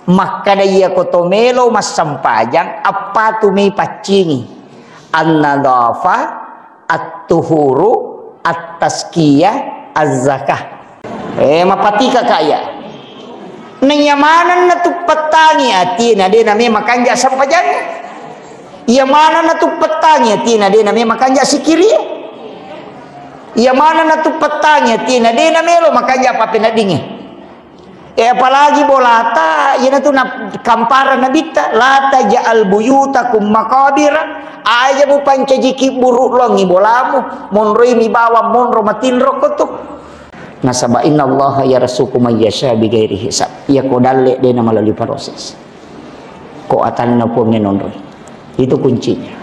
maka daya kotomelo mas sampajang apa tu me pacingi an-nadhafa at-tuhuru at-tazkiyah az-zakah mapatika kaya nanyamanan na tu petangi atina de namanya makanja sampajang iya mana na tu petangi atina de namanya makanja sikiri iya mana na tu petangi atina de namanya lo makanja apa penadingi apalagi bolata yana tu na kampara nabita lata ja'al buyutakum maqabira aja bu pancajiki buruk longi bolamu monroi mi bawa monro matinro kotu nasaba innallaha yarzuqu may yasha bighairi hisab ya ko dalle dena melalui proses ko atanna po menonroi itu kuncinya.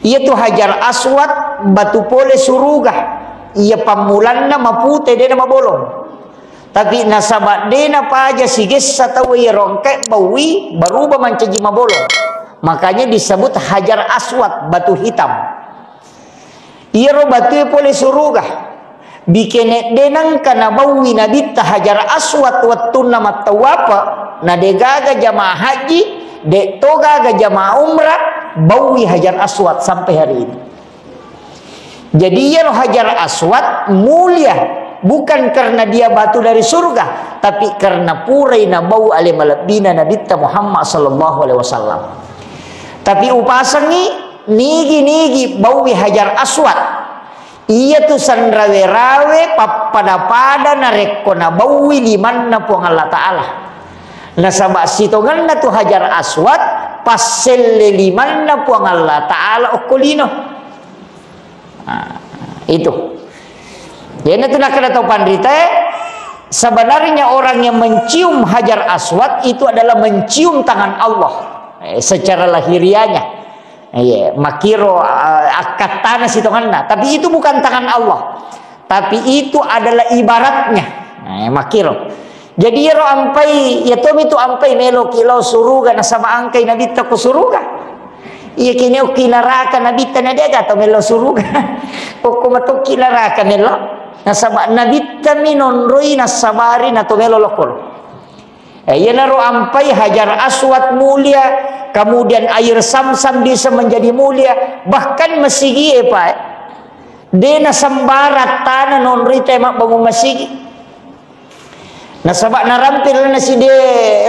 Ia tu hajar aswad batu pole suruga ia pamulanna mapute dena mabolong tapi nasabat dena paja siges satawa ia rongkek bawi baruba mancaji mabolong makanya disebut hajar aswad batu hitam ia ro batu pole suruga bikene denang kana bawi nabita hajar aswad wattuna matawapa na degaga jamaah haji de toga jamaah umrah bawi hajar aswad sampai hari ini. Jadi ya hajar aswad mulia bukan karena dia batu dari surga, tapi karena puraina bau alai malabina Nabi Muhammad sallallahu alaihi wasallam. Tapi upasangi nigi bawi hajar aswad. Iya tu sandrawe-rawe pada narekona bawi limanna puang Allah Ta'ala. Nasabak sitonganna tu hajar aswad paselle limanna puang Allah Ta'ala okolino itu jadi itu nak kena tahu pandita sebenarnya orang yang mencium hajar aswad itu adalah mencium tangan Allah secara lahirianya makiro akad tanah sitonganna tapi itu bukan tangan Allah tapi itu adalah ibaratnya makiro. Jadi ya ro ampai ya tomi tu ampai melo kilau suruga na sama angkai nabi ta ko suruga. Iya kini o kinaraka nabi ta na dega to melo suruga. Ko mato kinaraka melo na sama nabi ta minonroi na sabari na to melo lokol. Ya na ro ampai hajar aswad mulia, kemudian air samsam bisa menjadi mulia, bahkan mesigi pak. Dena sambarat tanah nonroi tema bangun mesigi. Nasabak narampil na si de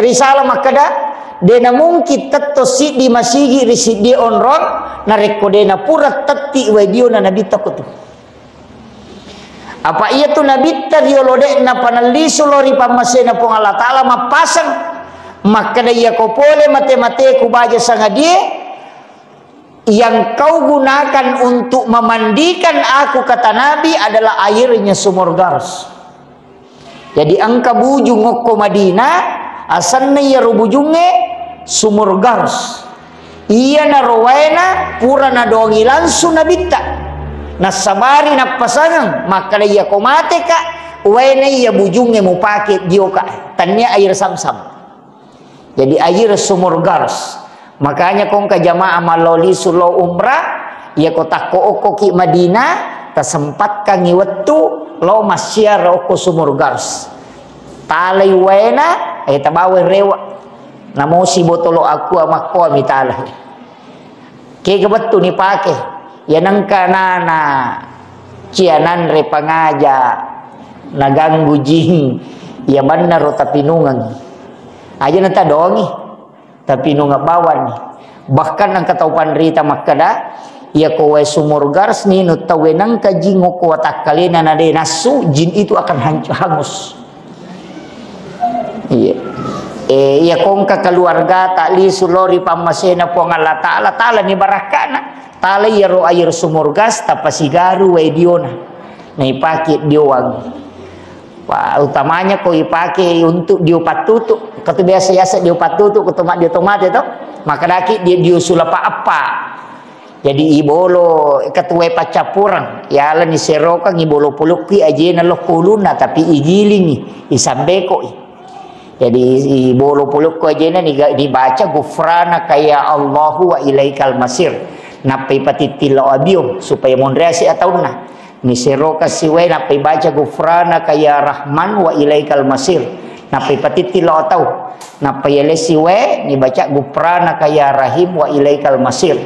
risala makada de na mungkin tetto si di masigi risi di onron na rekode na pura tatti wedio na nabita ko tu apa iya tu nabita diolode na panaliso lori pamasena pong Allah Ta'ala mapasang makada iya ko pole mate-mate ku baja sanga die yang kau gunakan untuk memandikan aku kata Nabi adalah airnya sumur Gars. Jadi angka bujung ngoko Madinah asanna ya rubujunge sumur Gars. Iya na rowaina pura na dongi langsung nabita. Nasabari na pasangan maka iya komate ka waina iya bujunge mu pake dioka. Tanya air samsam. Jadi air sumur Gars. Makanya kong ka jamaah maloli sulo umrah ya kota ko ki Madinah tasempat ka ngiwetu lo masyar oko sumur Gars talay wena tabawe rewa namo si botolo aku ama ko mitala ke gabetu ni pake yanang kanana cianan re pangaja naganggu jing ya benar ro tapinungan aja nanta dongi tapinunga bawan bahkan ang kataupan rita makada ya kowe sumur Gars ni no tawenang ka jingo ko takalena na de nasu jin itu akan hangus. Iya. Ya kong ka keluarga takli sulori pamasena po Allah Ta'ala ni barakana. Tala ya ro air sumur Gars tapasigaru we diona. Na ipake diowang. Wah, utamanya ko ipake untuk diopat tutuk. Katu biasa-biasa diopat tutuk kutumak di tomat itu. Maka daki dia diusul apa. Jadi ibolo ketua pacapurang ya ala ni seroka ngibolo puluki aje na lo kuluna tapi igiling isambeko Jadi bolo puluk ko aja ni dibaca gufranaka ya Allahu wa ilaikal masir. Napai patitilo abio supaya mondreasi atauna. Ni sero kasiwe napai baca gufranaka ya Rahman wa ilaikal masir. Napai patitilo atau napai lesiwe ni baca gufranaka ya Rahim wa ilaikal masir.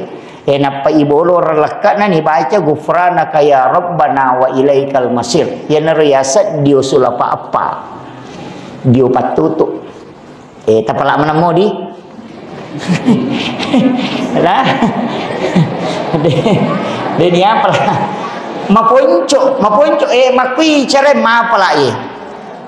Napai bolo relakana ni baca gufranaka ya Rabbana wa ilaikal masir. Ya nariasa dio sulapa apa? Dio patutu. Tapalak mana mau di? Lah. Dia apa lah? Mapunco, makui cara ma pala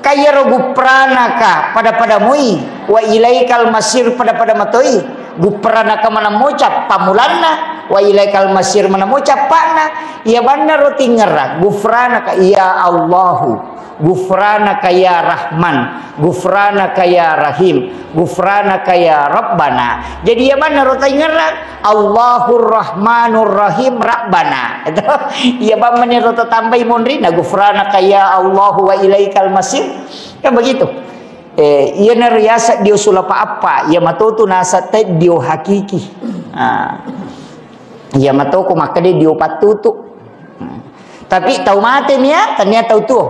kaya rogu pranaka pada mui wa ilaikal masir pada matoi gupranaka mana mocap pamulanna wa ilaikal masir mana mocap pana ya benar roti ngerak gufranaka ya Allahu gufranaka ya Rahman gufranaka ya Rahim gufranaka ya Rabbana. Jadi ya mana roti ngerak Allahur Rahmanur Rahim Rabbana itu ya bamane roti tambai monrina gufranaka ya Allahu wa ilaikal masir kan begitu. Ia nariasa dia sulapa apa ia matotu nasate dia hakiki ia matoku maka dia patutu tapi tahu mati nia tanya tahu tu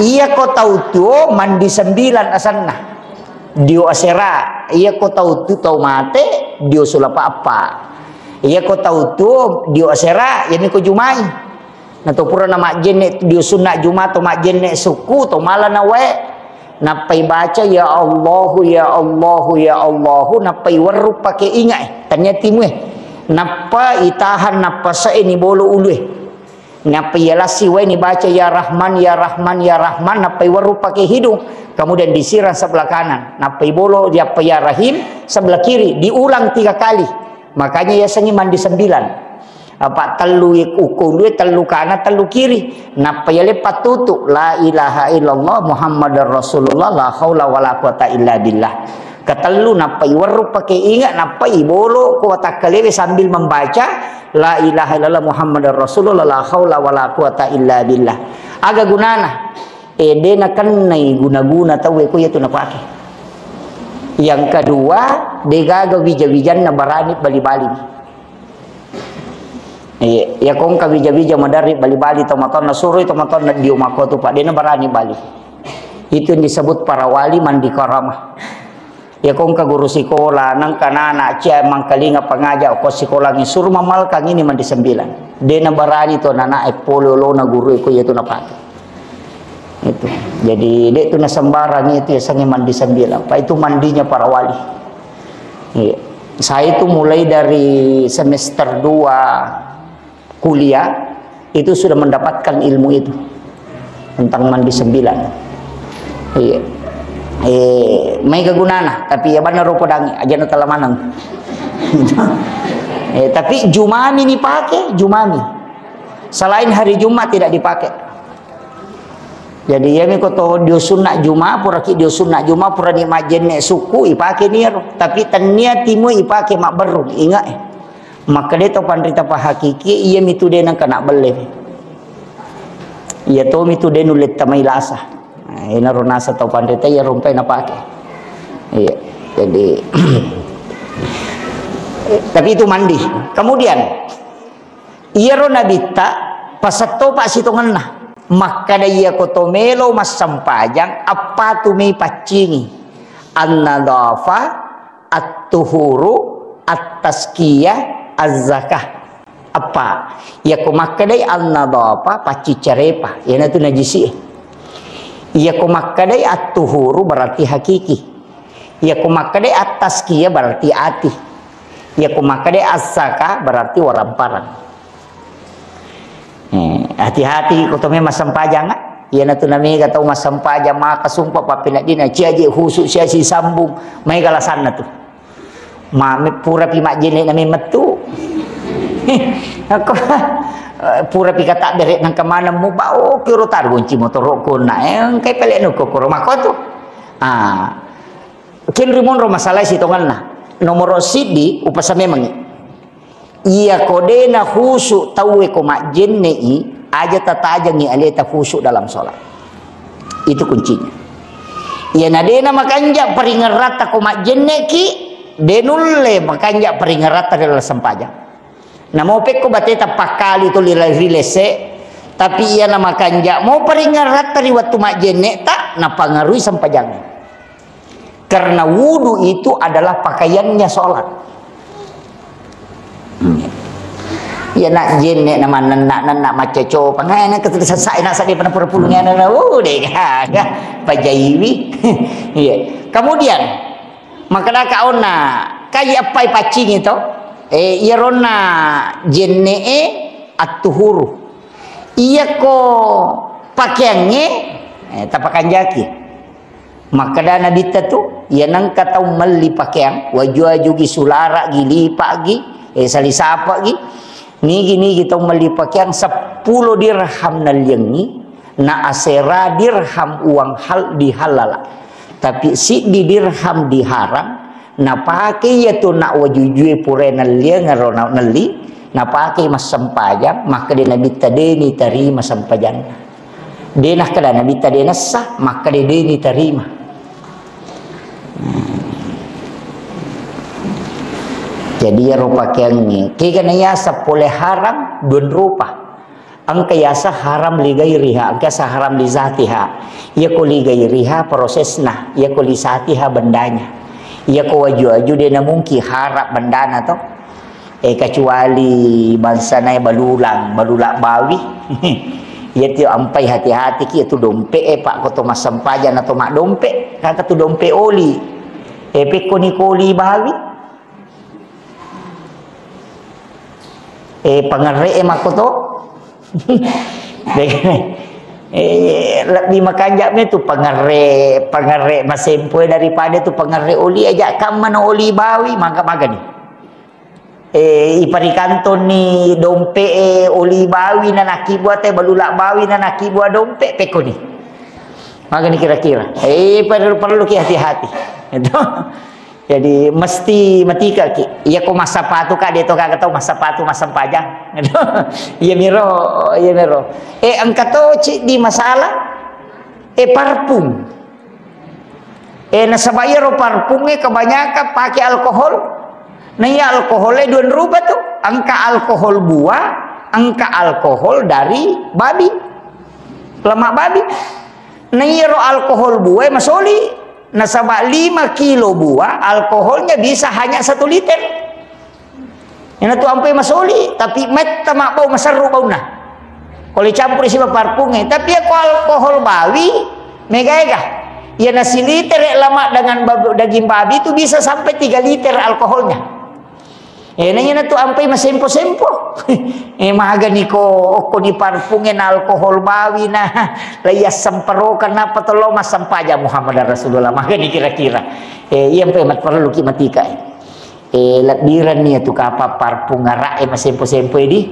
ia ko tahu tu mandi 9 asanna dia asera ia ko tahu tu tahu mati dia sulapa apa ia ko tahu tu dia asera yani ko jumai na to pura nama jenne dia sunat jumat to mak jenne suku to mala nawe napai baca ya Allahu ya Allahu ya Allahu napai waru pakai ingat tanya timwe napa itahan napa sa ini bolo ulue napai yalasi we ni baca ya Rahman ya Rahman ya Rahman napai waru pakai hidung kemudian disiram sebelah kanan napai bolo dia ya Rahim sebelah kiri diulang 3 kali makanya ya sangi mandi 9 apa telu ukul telu kanan telu kiri napa yale patutu la ilaha illallah Muhammadar Rasulullah la haula wala quwata illa billah katelu napa waru pakai ingat napa bolo kuata kalewe sambil membaca la ilaha illallah Muhammadar Rasulullah la haula wala quwata illa billah aga gunana dena kannai guna-guna tahu ko yaitu napake yang kedua degaga wija-wijan na barani bali-bali ya kong kabija-bija madari bali-bali tomaton na suroi tomaton na diu makotu pak dena barani bali itu yang disebut para wali mandi karamah ya kong ka guru sekolah nang kanana cia mangkalinga pengaja ko sekolah ni suruh mamal kang ini mandi 9 dena barani to nana pololo na guru ko yaitu na itu jadi dek tu na sembarang itu ya sangi mandi 9 pak itu mandinya para wali ya. Saya itu mulai dari semester 2 kuliah itu sudah mendapatkan ilmu itu tentang mandi 9 iya may kagunana tapi ya benar rupo dangi aja na talamanang tapi jumami ni pakai jumami selain hari Jumat tidak dipakai jadi ya mi koto dio sunnak Jumat pura ki dio sunnak Jumat pura ni majenne suku ipake niero tapi tania timu ipake mak beru ingat maka dia to pandrita pa hakiki ia mitu de nang kana belle ia to mitu de nulet tamai lasa ina ronasa to pandrita ia rompai na pake iya jadi tapi itu mandi kemudian ia ro nabita pasato pa sitonganna maka dia kotomelo mas sampajang apa tu me pacingi an-nadafa at-tuhuru at-tazkiyah az-zakah apa ya kumakadai an-nadafa paci carepa ya itu najisi ya kumakadai at-tuhuru berarti hakiki ya kumakadai at-tazkiyah berarti ati ya kumakadai az-zakah berarti waramparang hati-hati kotome masampajang ya natu nami katau masampajang maka sumpah papina dina ciaje khusuk sia si sambung mai galasan tu mami pura pi mak jene nami metu aku pura pi kata derek nang kemana mu bau kiro tar gunci motor ko na kai pelek no ko rumah ko tu kin rimon ro masalah si tongalna nomor sidi upasame mangi iya kodena khusuk tawe ko mak jenne aja tatajangi aleta khusuk dalam sholat itu kuncinya Ya nadena makanja peringerata ko majenneki denulle makanja peringerata dela sampaja. Namo pekko bateta pakali to rilese tapi ia nama kanja mau peringerata di waktu majenne tak napangarui sampajang. Karena wudu itu adalah pakaiannya sholat. Ya nak jenne nama nak maceco pangai nak selesai nak sadi pada perpulungnya na deh pajaiwi. Iya. Kemudian maka kaona kayak apa pacing itu irona jenne atuhuru iya ko pakaiannya tapakan jaki maka dana dita tu ya nang katau meli pakaian waju gi sulara gi lipa gi salisapa gi nigi tau meli pakaian 10 dirham nalyengi na asera dirham uang hal dihalala tapi si di dirham diharam na pakai ya tu nak wajujue pure nalyen ngarona nali na pakai mas sampajan maka dia nabi tadeni terima sampajan dia nak kada nabi tadena sah maka dia deni terima. Jadi ya rupa kengni kaya ya sapole haram dun rupa angka yasa haram ligairiha angka sa haram li zatiha ya ko ligairiha prosesna ya ko li zatiha bendanya ya ko waju dia na mungkin harap bendana to kecuali bangsa naik balulak bawi ya tu ampai hati-hati ki tu dompet pak koto mas sampajan atau mak dompet kata tu dompet oli peko ni koli bawi pangare mak koto lebih makanjak ni tu pangare masempoi daripada tu pangare oli aja kam mana oli bawi maka ni ipari kanton ni dompet oli bawi na naki buat balulak bawi na naki buat dompet peko ni maka ni kira-kira perlu ki hati-hati itu jadi mesti matika ki iya ko masa patu kak dia to kak tahu masa patu masa pajang iya miro angka to cik di masalah parfum nasabaya ro parfum kebanyakan pakai alkohol. Nah ya alkoholnya 2 rubah tuh angka alkohol buah angka alkohol dari babi lemak babi nah ya alkohol buah masoli nasabah 5 kilo buah alkoholnya bisa hanya 1 liter ini tuh sampai masoli tapi meta mak bau masaru bau nah kalau dicampur isi parfumnya tapi ya alkohol babi mega ya nasi liter lemak dengan daging babi itu bisa sampai 3 liter alkoholnya. Nanya na tu ampai masempo-sempo. Mahaga ni ko ni parfungen alkohol bawi na layas samparo kana patolo masampaja Muhammad Rasulullah. Mahaga ni kira-kira. Iya ampai mat perlu ki matika. Lakbiran ni tu kapa parfum ngara masempo-sempo di.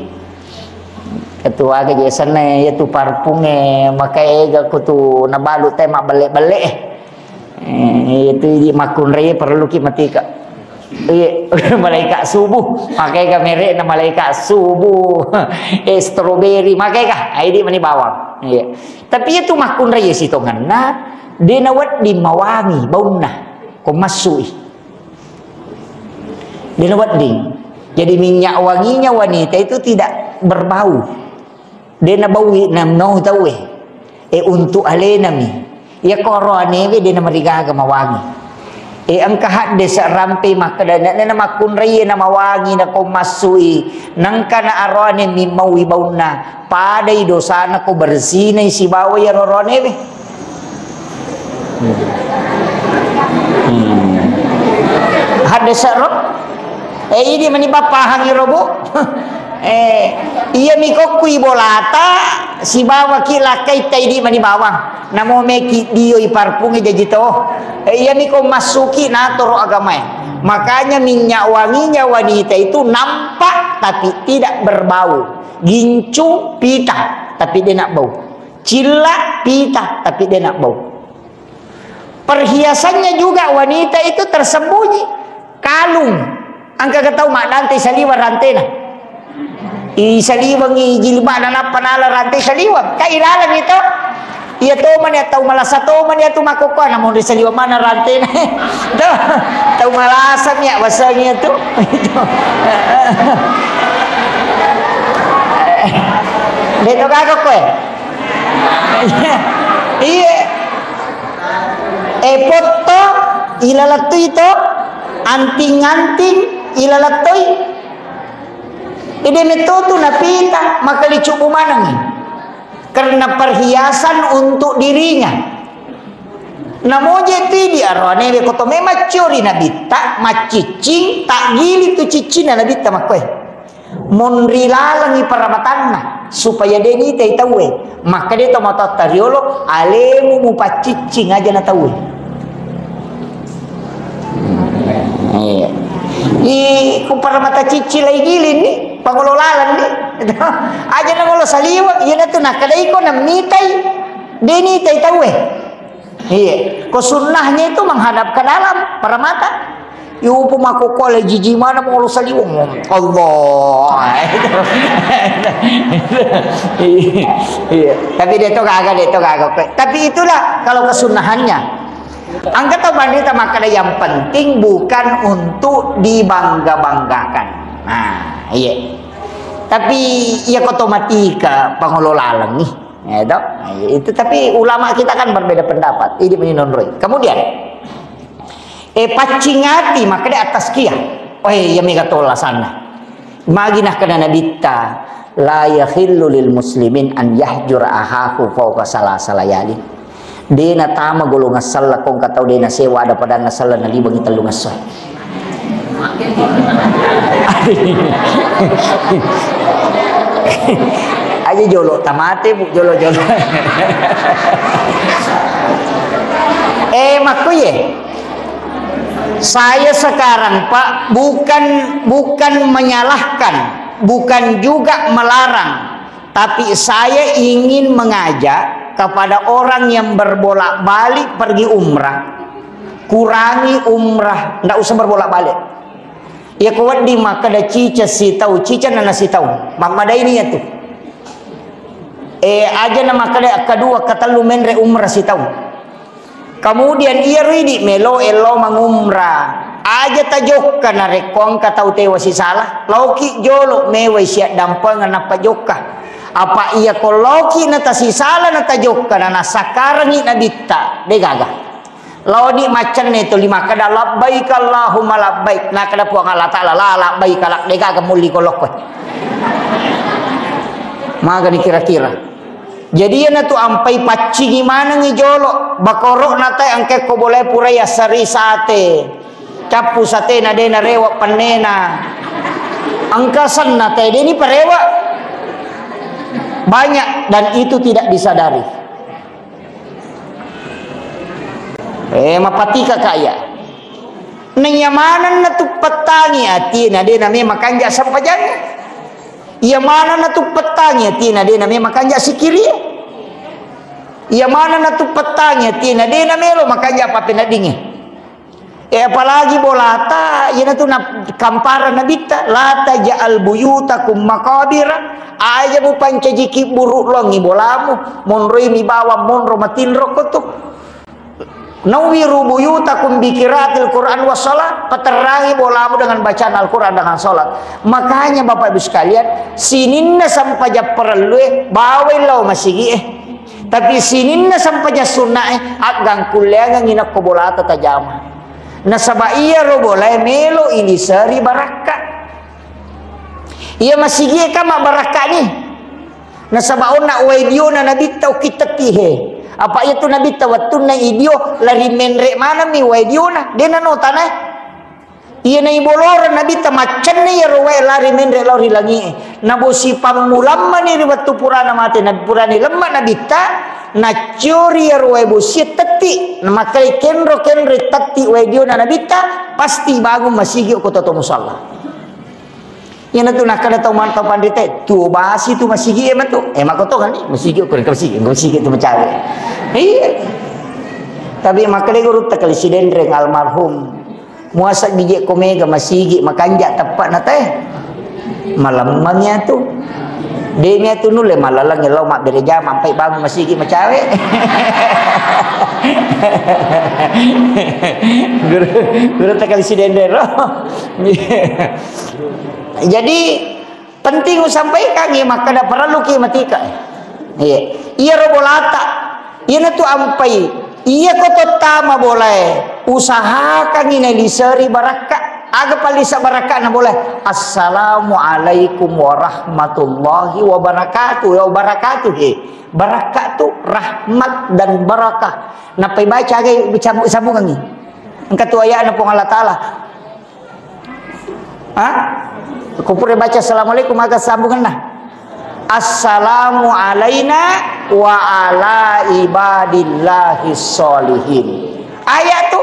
Ketua aga je sana ya tu parfunge makai ga ko tu nabalu tema balik-balik. Itu di makun raya perlu ki matika. Malaikat subuh pakai kamera na malaikat subuh strawberry pakai kah ini mani bawang tapi itu makun raya sitongan na dinawat di mawangi bauna ko masui dinawat ding jadi minyak wanginya wanita itu tidak berbau dina bawi nam no tawe untuk alenami ya korone we dina marigaga mawangi ang kahadde sa rampe makadana na makun raya na mawangi na ko masui nang kana arone mi mawibaw na paday dosa na ko bersinay si baway arone be hadde sa ro ini manibapahang irobo iya mikok kui bolata si bawa kila kay tay di manibawang namo meki dio iparpungi jajito iya miko masuki natoro agamay makanya minyak wanginya wanita itu nampak tapi tidak berbau gincu pita tapi dia nak bau cila pita tapi dia nak bau perhiasannya juga wanita itu tersembunyi kalung angka ketau mak rantai saliwa rantai na isaliwang ijilba na panala rantai saliwang kailalan itu Iya tahu mana tahu malasa tahu mana tu makoko namun di seliwa mana rantai tahu malasan ya bahasanya tu. Dito kako ko iya foto ilalatoy ito anting-anting ilalatoy nito tu napita makalicu bumanang karena perhiasan untuk dirinya. Namun jadi dia rohane be koto me macuri nabita macicing tak gili tu cicing nabita makoy. Mon rilalangi paramatanna supaya deni tei tawe. Maka dia tomato tariolo alemu mu pacicing aja na tawe. Iya. Ku paramata cicing lagi gilin ni pangololalan ni. Aja na ngolo saliwa iya na tu nakadai ko na mitai deni tei tawe. Iya, ko sunnahnya itu menghadap ke dalam para mata. Ibu makoko le jiji mana mau saliwa Allah. Iya, tapi dia tu kagak. Tapi itulah kalau kesunahannya. Angkat wanita maka yang penting bukan untuk dibangga-banggakan. Nah, iya. Tapi ya otomatika pangololalang nih. Ya, itu tapi ulama kita kan berbeda pendapat. Ini meninonroi. Kemudian pacingati maka di atas kia. Oh ya mega tola sana. Maginah kana nabita la yakhillu lil muslimin an yahjur ahahu fawqa salasalayali. Dena tama golongan salla kong katau dena sewa ada pada nasalla na libang italu ngasoy. Aja jolo tamate bu jolo. Makuye. Saya sekarang Pak bukan menyalahkan, bukan juga melarang, tapi saya ingin mengajak kepada orang yang berbolak-balik pergi umrah, kurangi umrah, ndak usah berbolak-balik. Ya kuat di maka ada cica si tahu, cica nana si tahu, mamada ini ya tuh. Aja nama kada kedua kata lu menre umrah si tahu. Kemudian ia ridi melo elo mangumrah. Aja tajok kana rekong kata utewa si salah. Lauki jolo mewe siak dampangan apa jokka. Apa ia koloki nata si salah nata jokka nana sakarangi nabita degaga. Laudi macan itu lima kada labbaik Allahumma labbaik. Nah kada puang Allah Ta'ala la labbaik kalak degaga muli kolok. Maka dikira-kira. Jadi ya tu ampai paci gimana ngijolo bakorok nate angke ko boleh pura ya sari sate capu sate nade na rewa panena angkasan nate ini parewa banyak dan itu tidak disadari. Mapatika kaya nenyamanan na tu petangi ati nade na me makanja sampajanya. Ia mana na tu petanya tina dena me makanja sikiri. Ia mana na tu petanya tina dena melo makanja apa penadingi. Apalagi bolata ia na tu na kampara nabita lata ja'al buyutakum maqabira aja bu pancajiki buruk longi bolamu monroi mi bawa monro matinro kotu. Nawiru buyutakum bikiratil Quran wassalat, peterangi bolamu dengan bacaan Al-Quran dengan salat. Makanya Bapak Ibu sekalian, sininna sampaja perlu bawailau masigi tapi sininna sampaja sunnah agang kuliah nginak ko bolata tajama. Nasaba iya ro boleh melo ini seri baraka. Iya masigi kama baraka nih. Nasaba ona wedio na nabi tau kita tihe. Apa itu nabi tawatun na idio lari menrek mana mi wedio na dena no tanah. Iya na ibolor nabi tamacan ni rowe lari menrek lari langi. Nabosi pamulamma ni riwatu purana mate nabi purani lemma nabi ta na curi rowe bosi teti namakai kenro teti wedio na nabi ta pasti bagu masigi ko toto musalla. Yang itu nak kada tahu mantap pandite tu basi tu masigi emat tu emak koto kan masigi ko masigi tu mencari iya tapi makale guru takali sidendreng almarhum muasa biji komega masigi makanja tepat na teh malamnya tu Dia tu nule malalang ngelau mak bereja sampai bangun masih gi macawe. Guru tak kali sidender. Jadi penting sampaikan ye maka da perlu ki matika. Iya. Iya robolata. Iya tu ampai. Iya ko tama boleh. Usahakan ini liseri barakat. Aga palisa barakat na boleh. Assalamualaikum warahmatullahi wabarakatuh. Ya wabarakatuh he. Barakat tu rahmat dan barakah. Napai baca agak sambungan ni. Engkau tu ayat na pong Allah Taala. Hah? Kupure baca assalamualaikum agak sambungan nah. Assalamu alaina wa ala ibadillahi sholihin. Ayat tu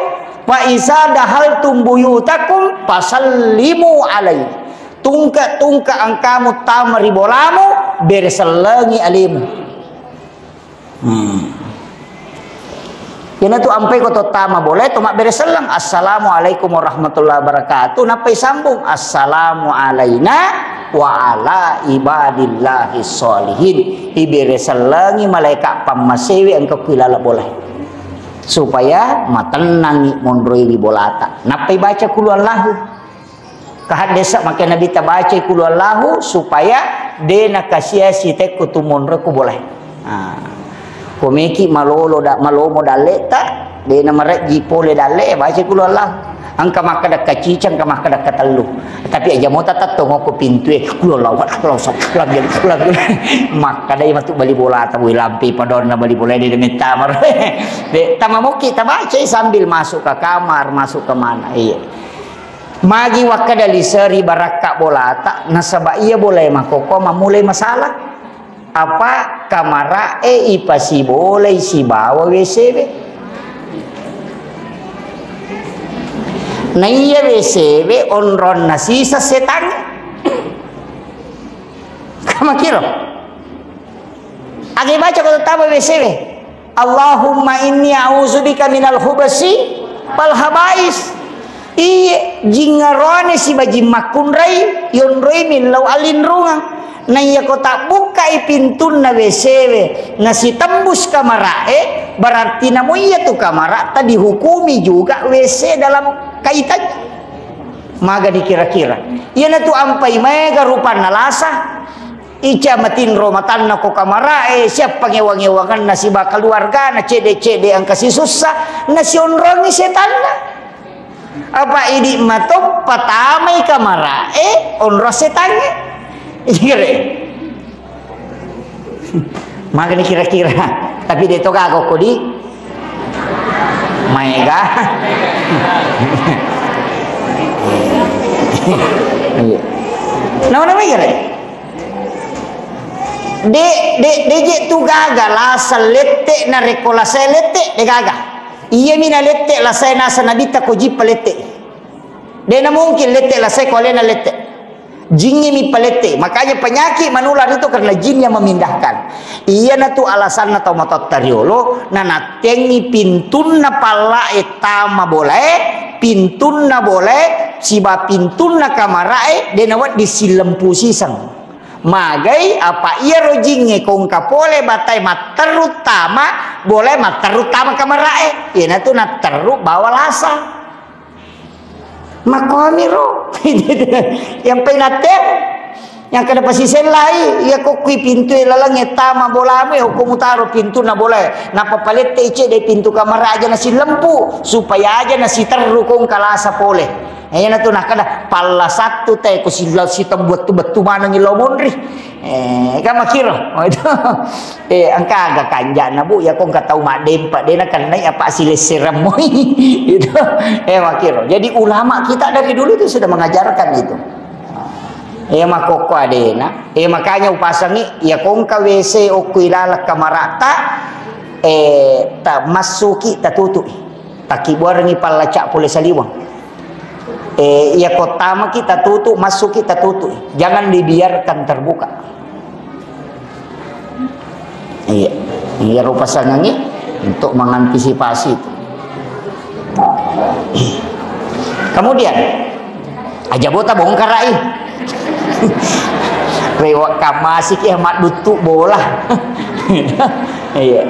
wa iza dahaltum buyutakum fasallimu alaihi. Tungka angkamu tamari bolamu berselengi alimu. Yana tu ampai ko tama boleh tu mak bereselang assalamualaikum warahmatullahi wabarakatuh napai sambung assalamu alaina wa ala ibadillahi sholihin. Ibereselangi malaikat pamasewi engkau kilala boleh. Supaya matenangi mondroi di bolata. Napai baca kulu Allahu. Kahad desa maka Nabi ta baca kulu Allahu supaya dena kasia site kutu mondro ku boleh. Komeki malolo dak malomo daleta dena marek jipole dale baca kulu Allahu. Angka maka dak kacicang ka maka dak katalu. Tapi aja mau tatat tongok ku pintu kulu Allahu kalau sok lagi maka dai matu bali bola ta bui lampi padorna bali bola di demeta mar. De tamamoki ta baca sambil masuk ke kamar, masuk ke mana. Iya. Magi wakada liseri barakak bola tak nasaba iya boleh makoko mulai masalah. Apa kamara ipasi boleh si bawa WC na iya WC onron nasi sa setan. Kama kiro agi baca ko tama WC Allahumma inni a'udzubika minal khubasi wal habais. Iya jingarone si baji makunrai yonroi min lau alin rungang na iya ko tak buka pintun na WC nasi tembus kamara berarti namo iya tu kamara tadi hukumi juga WC dalam kaitannya. Maga dikira-kira iya na tu ampai mega rupan nalasa ica matin romatan na ko kamara siap pangewangan nasi bakal keluarga na cede ang kasih susah nasi onrongi setan na. Apa ini matop patamay kamara onro setannya. Kira makanya kira-kira tapi dito gago ko di mega nama kira de tu gaga la salette na recola salette de gaga iya mina lette la sai nasa nabita ko jipa lette de na mungkin lette la sai ko lena lette jinnya mi palete. Makanya penyakit menular itu karena jin yang memindahkan. Iya na tu alasan atau motot tariolo na natengi pintun na pala etama boleh pintun na boleh siba pintun na kamarae denawat disilempu sisang magai apa iya rojingnya kong kapole batai mat terutama boleh mat terutama kamarae iya na tu na teru bawa lasa makomiro yang penatem yang kada pasisen lai ya kokui pintu lalang etama bolame hukum utaro pintu na boleh napa palette ice de pintu kamar aja nasi lempu supaya aja nasi terukung kalasa pole ayan na to nakada pala satu teh ko silaw si buat tu mana ngilaw monri kamakiro itu angka aga kanja na bu ya kong katau madem pak dena kan naik apa siles seremoy itu makiro. Jadi ulama kita dari dulu itu sudah mengajarkan itu makoko adena makanya upasangi ya kong ka WC o kuilala kamarata ta masuki tatutu takibuarangi palacak pole saliwang ya kotama kita tutup masuk kita tutup jangan dibiarkan terbuka. Iya rupa sangangi untuk mengantisipasi itu. Kemudian aja bota bongkar rai Rewak kamasi ki amat dutuk bola. Iya.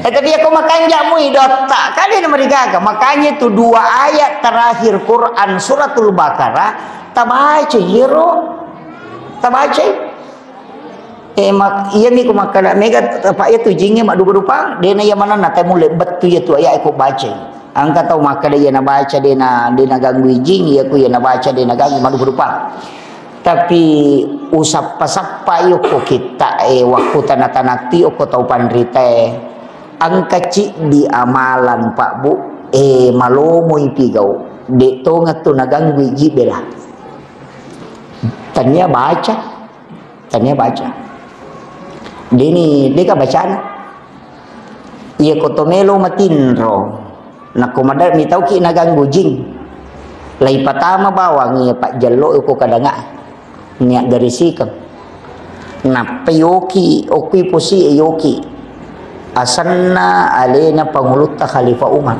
Tapi aku makan jamu idota. Kalian mereka makanya itu 2 ayat terakhir Quran suratul Baqarah tabaca hero. Tabaca. Mak iya ni ku makan mega apa itu jingnya mak dupa dia na yang mana na mulai betul ya tu ayat aku baca. Angka tahu maka dia na baca dia na ganggu jing ya ku ya na baca dia na ganggu mak dupa. Tapi usap pasapa yo ko kita waktu tanah-tanah ti ko tahu pandrite angka cik di amalan Pak Bu malomo ipigau de to ngatu nagang wiji bela tanya baca dini deka bacaan iya kotomelo matinro na kumadar mi tau ki nagang gujing lai patama bawang iya Pak Jallo ko kadanga nya garisikam na payoki okui posi yoki asanna alena pangulutta Khalifah Umar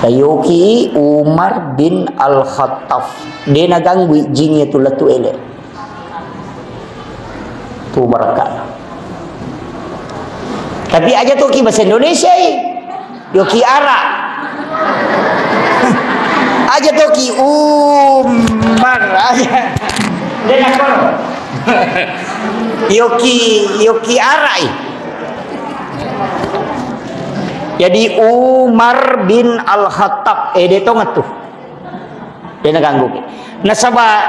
Tayoki Umar bin Al-Khattab dia naganggu jingnya tu latu ele tu barakat tapi aja tu ki bahasa Indonesia yoki ara aja tu ki Umar aja dia nak Yoki Arai. Jadi Umar bin Al-Khattab dia tahu ngatu. Dia nak ganggu. Nasaba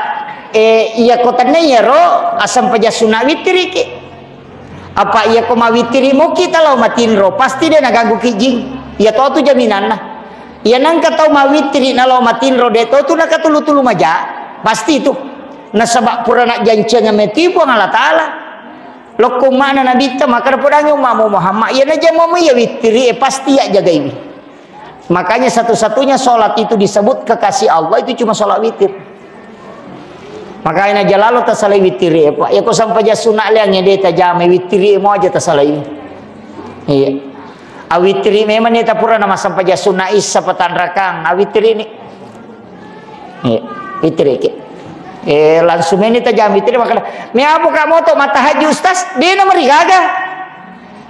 iya kotanya ya ro asam paja sunah witri ki. Apa iya koma witri mo kita lo matin ro pasti dia nak ganggu kijing. Iya tahu tu jaminan lah. Iya nang katau ma witri na lo matin ro dia tahu tu nak katulu-tulu maja. Pasti itu. Nasabak pura nak janjian metipu Allah Taala. Lo kumana nabi ta maka purangnya umamu Muhammad. Ya naja mau ya witri pasti ya jaga ini. Makanya satu-satunya sholat itu disebut kekasih Allah itu cuma sholat witir. Makanya jalalo tasalai witri Pak. Ya kau sampai ja sunat liangnya dia tajame witri mau aja tasalai. Iya. Awitri memang ni ta pura nama sampai ja sunat is sapatan rakang. Awitri ni. Iya, witri ke. Langsung ini tajam itu makanya me abu kamu to matahaju ustaz dia nomor gaga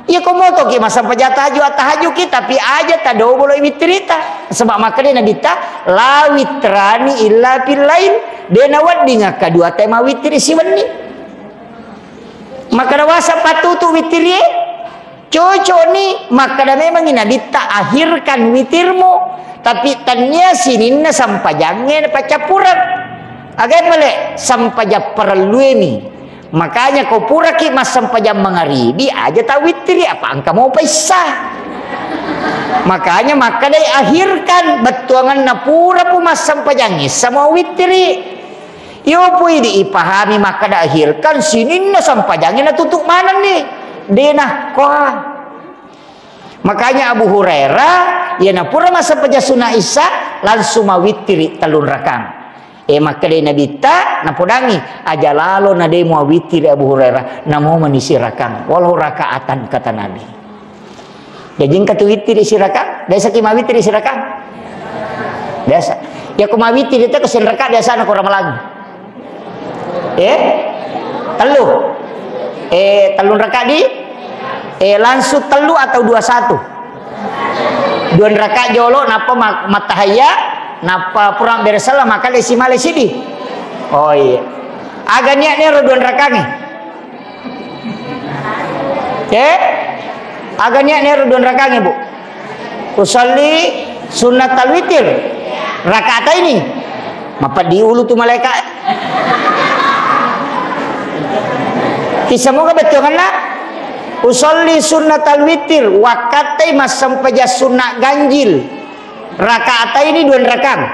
iya kamu to ki masa pajataju atahaju ki tapi aja tado boleh witrita sebab makanya nabi ta la witrani illa fil lail dia nawat dinga kadua tema witri si weni maka wasa patutu witri cocok ni maka memang nabi ta akhirkan witirmu tapi tanya sininna sampajangnya pacapuran agar boleh sampai jam perlu ini makanya kau pura ki mas sampai jam mengaribi aja tahu witri apa angka mau pisah makanya maka dia akhirkan betuangan napura pu mas sampai jangis sama witri yo pui diipahami maka dah akhirkan sini na sampai jangin na tutup mana nih denah koa makanya Abu Hurairah ya napura mas sampai jasuna Isa langsung mawitri talun rakang maka dia Nabi tak napodangi aja lalu nade mau witir Abu Hurairah namo menisi rakang walau rakaatan kata Nabi jadi kata witir isi rakang biasa kima witir isi rakang biasa ya kuma witir itu kesin rakang biasa nak orang lagi telu telun rakang di langsung telu atau 21 dua rakang jolo napa matahaya napa purang beresalah maka lesi malesi di oh iya agaknya ni roduan rakangi agaknya ni roduan rakangi bu usalli sunat al-witir rakaat ini mapa diulu tu malaikat kisah moga betul kan nak usalli sunat al-witir wakatai mas sampai sunat ganjil rakaat ini 2 rakang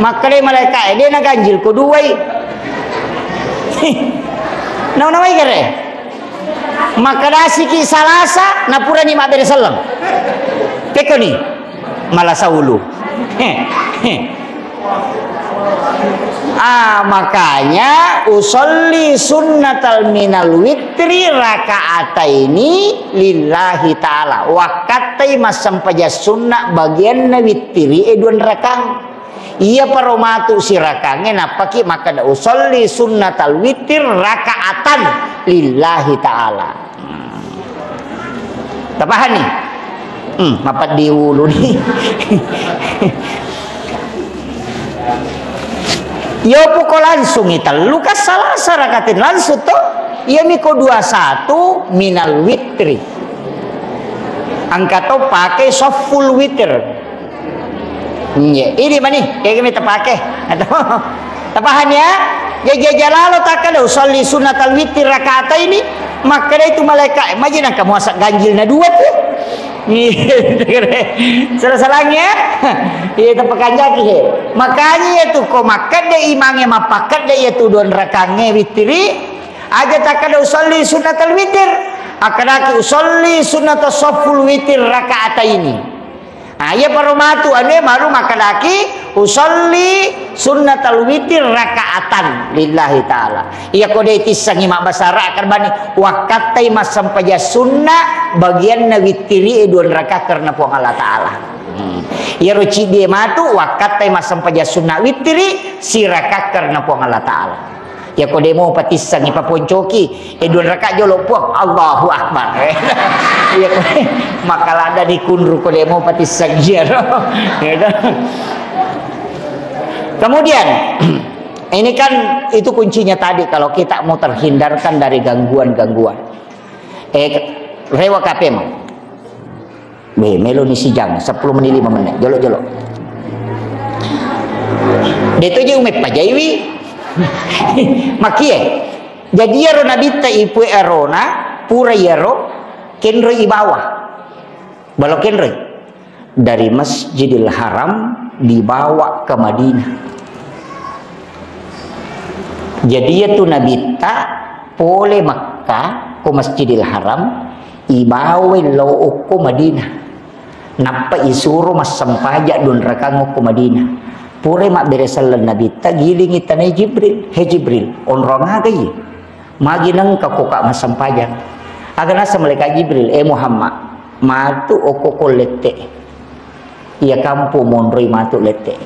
maka dia malaikat dia nak ganjil ko duai nama kere maka dah siki salasa napura ni mak beresalam peko ni malah saulu makanya usolli sunnatal minal witri rakaataini lillahi ta'ala wakatai masam paja sunnah bagian witri 2 rakang Iya paromatu sirakange napaki maka da usolli sunnatal witir rakaatan lillahi ta'ala. Tapahan nih? Mapat diulu nih. Yo puko langsung ita lukas salah sarakatin langsung to. Iya miko 21 minal witri. Angka to pakai soful witir. Ini mana kayak gini terpakai atau tapahan ya lalu takkan usolli sunnatal witir rakaat ini maka itu malaikat imagine kamu masak ganjilnya dua tuh salah-salahnya itu pekanjaki makanya itu kok makan deh imangnya mapakat deh itu don rakangnya witiri aja takkan usolli sunnatal witir akan usolli sunnatal soful witir rakaat ini. Ayah paromatu ane malu makalaki usolli sunnatal witir rakaatan lillahi ta'ala. Iya kode tisangi mak basara akan bani wakatai masam paja sunnah bagian na witiri edon raka karena puang Allah ta'ala. Iya roci dia matu wakatai masam paja sunnah witiri si raka karena puang Allah ta'ala. Ya kode mau patisangi paponcoki edon raka jolo puang Allahu Akbar. Iya kode makalah ada di kunru kode mau patisangi ya. Kemudian ini kan itu kuncinya tadi kalau kita mau terhindarkan dari gangguan-gangguan. Rewa kapem. Melo ni sijang 10 menit 5 menit. Jolok-jolok. Deto je umet pajaiwi. Makie jadi yaro nabita ipu erona pura yaro kenro ibawa balo kenro dari Masjidil Haram dibawa ke Madinah. Jadi itu nabita pole Makkah ke Masjidil Haram ibawa lo ke Madinah napa isuro mas sampaja don rakango ke Madinah. Pure mak beresalan nabi ta giling itanai Jibril he Jibril onronga gai magi nang kakoka masam pajang agana sa malaikat Jibril Muhammad matu okoko lete ia kampu monroi matu lete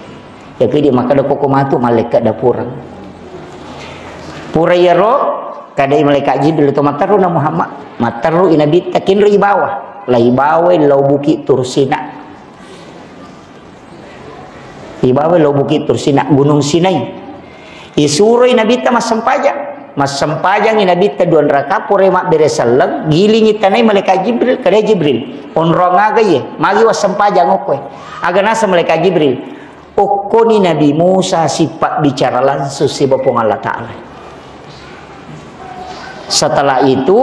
ya kedi maka da koko matu malaikat da purang pura yaro kadai malaikat Jibril to mataru na Muhammad mataru inabi ta kinro ibawa lai bawe lau buki tursina ibawa lo bukit Tursina Gunung Sinai isuroi nabita mas sempajang nabita duan raka pure mak beresalang giling itanai malaikat Jibril kada Jibril onrong aga ye magi was sempajang okwe aga nasa malaikat Jibril okko ni Nabi Musa sifat bicara langsung si bapong Allah Ta'ala. Setelah itu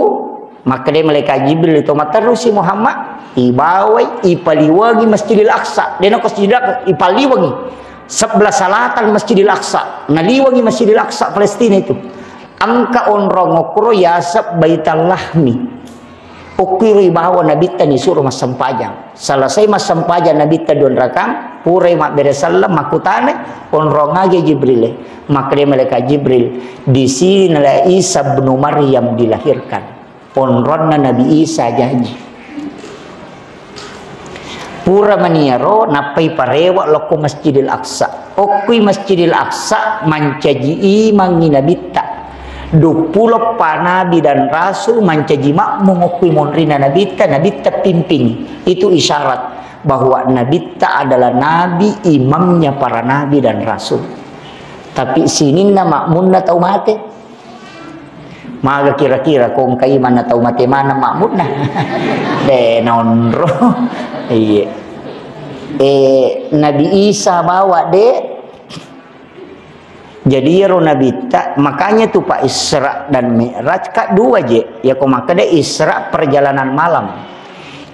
maka dia malaikat Jibril itu mataru si Muhammad ibawai ipaliwangi Masjidil Aqsa dena Masjidil Aqsa ipaliwangi sebelah salatan Masjidil Aqsa naliwangi Masjidil Aqsa Palestina itu angka onrong okro yasab baital lahmi ukiro ibawa nabita ni suruh mas sempajang selesai mas sempajang nabita don rakam pure mak beresalam makutane onrong aja Jibril maka dia malaikat Jibril di sini nala Isa bin Maryam dilahirkan onronna Nabi Isa janji pura maniaro napai parewa loko Masjidil Aqsa okui Masjidil Aqsa mancaji mangi nabita 20 panabi dan rasul mancaji makmum okui monrina nabita pimping itu isyarat bahwa nabita adalah nabi imamnya para nabi dan rasul tapi sini nama makmunna tau mate maga kira-kira kong kaiman na tau mate mana makmunna de nonro iya Nabi Isa bawa deh jadi ya Nabi tak makanya tuh Pak Isra dan Mi'raj kak dua je ya kok maka deh Isra perjalanan malam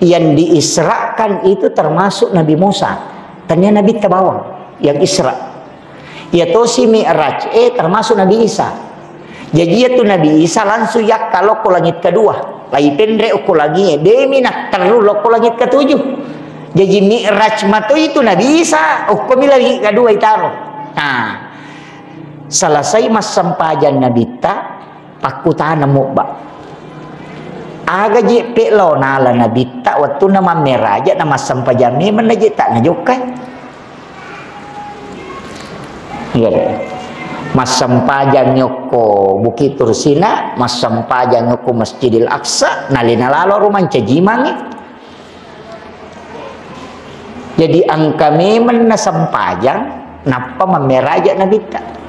yang diisrakan itu termasuk Nabi Musa ternyata Nabi terbawa yang Isra ya tuh si Mi'raj termasuk Nabi Isa jadi ya tuh Nabi Isa langsung ya kalau ke langit kedua lagi pendre uku lagi demi nak terus lo ke langit ketujuh jadi Mi'raj matu itu Nabi Isa uku lagi kedua itaro nah selesai mas sampajan Nabi ta pakutana mukba aga je pelo nala Nabi ta waktu nama meraja nama sampajan ni mana je tak najukai Ya, mas sampajang nyoko Bukit Tursina, mas sampajang nyoko Masjidil Aqsa, nalina lalo rumah cajimangi. Jadi angka memang na sampajang, napa memeraja nabi tak.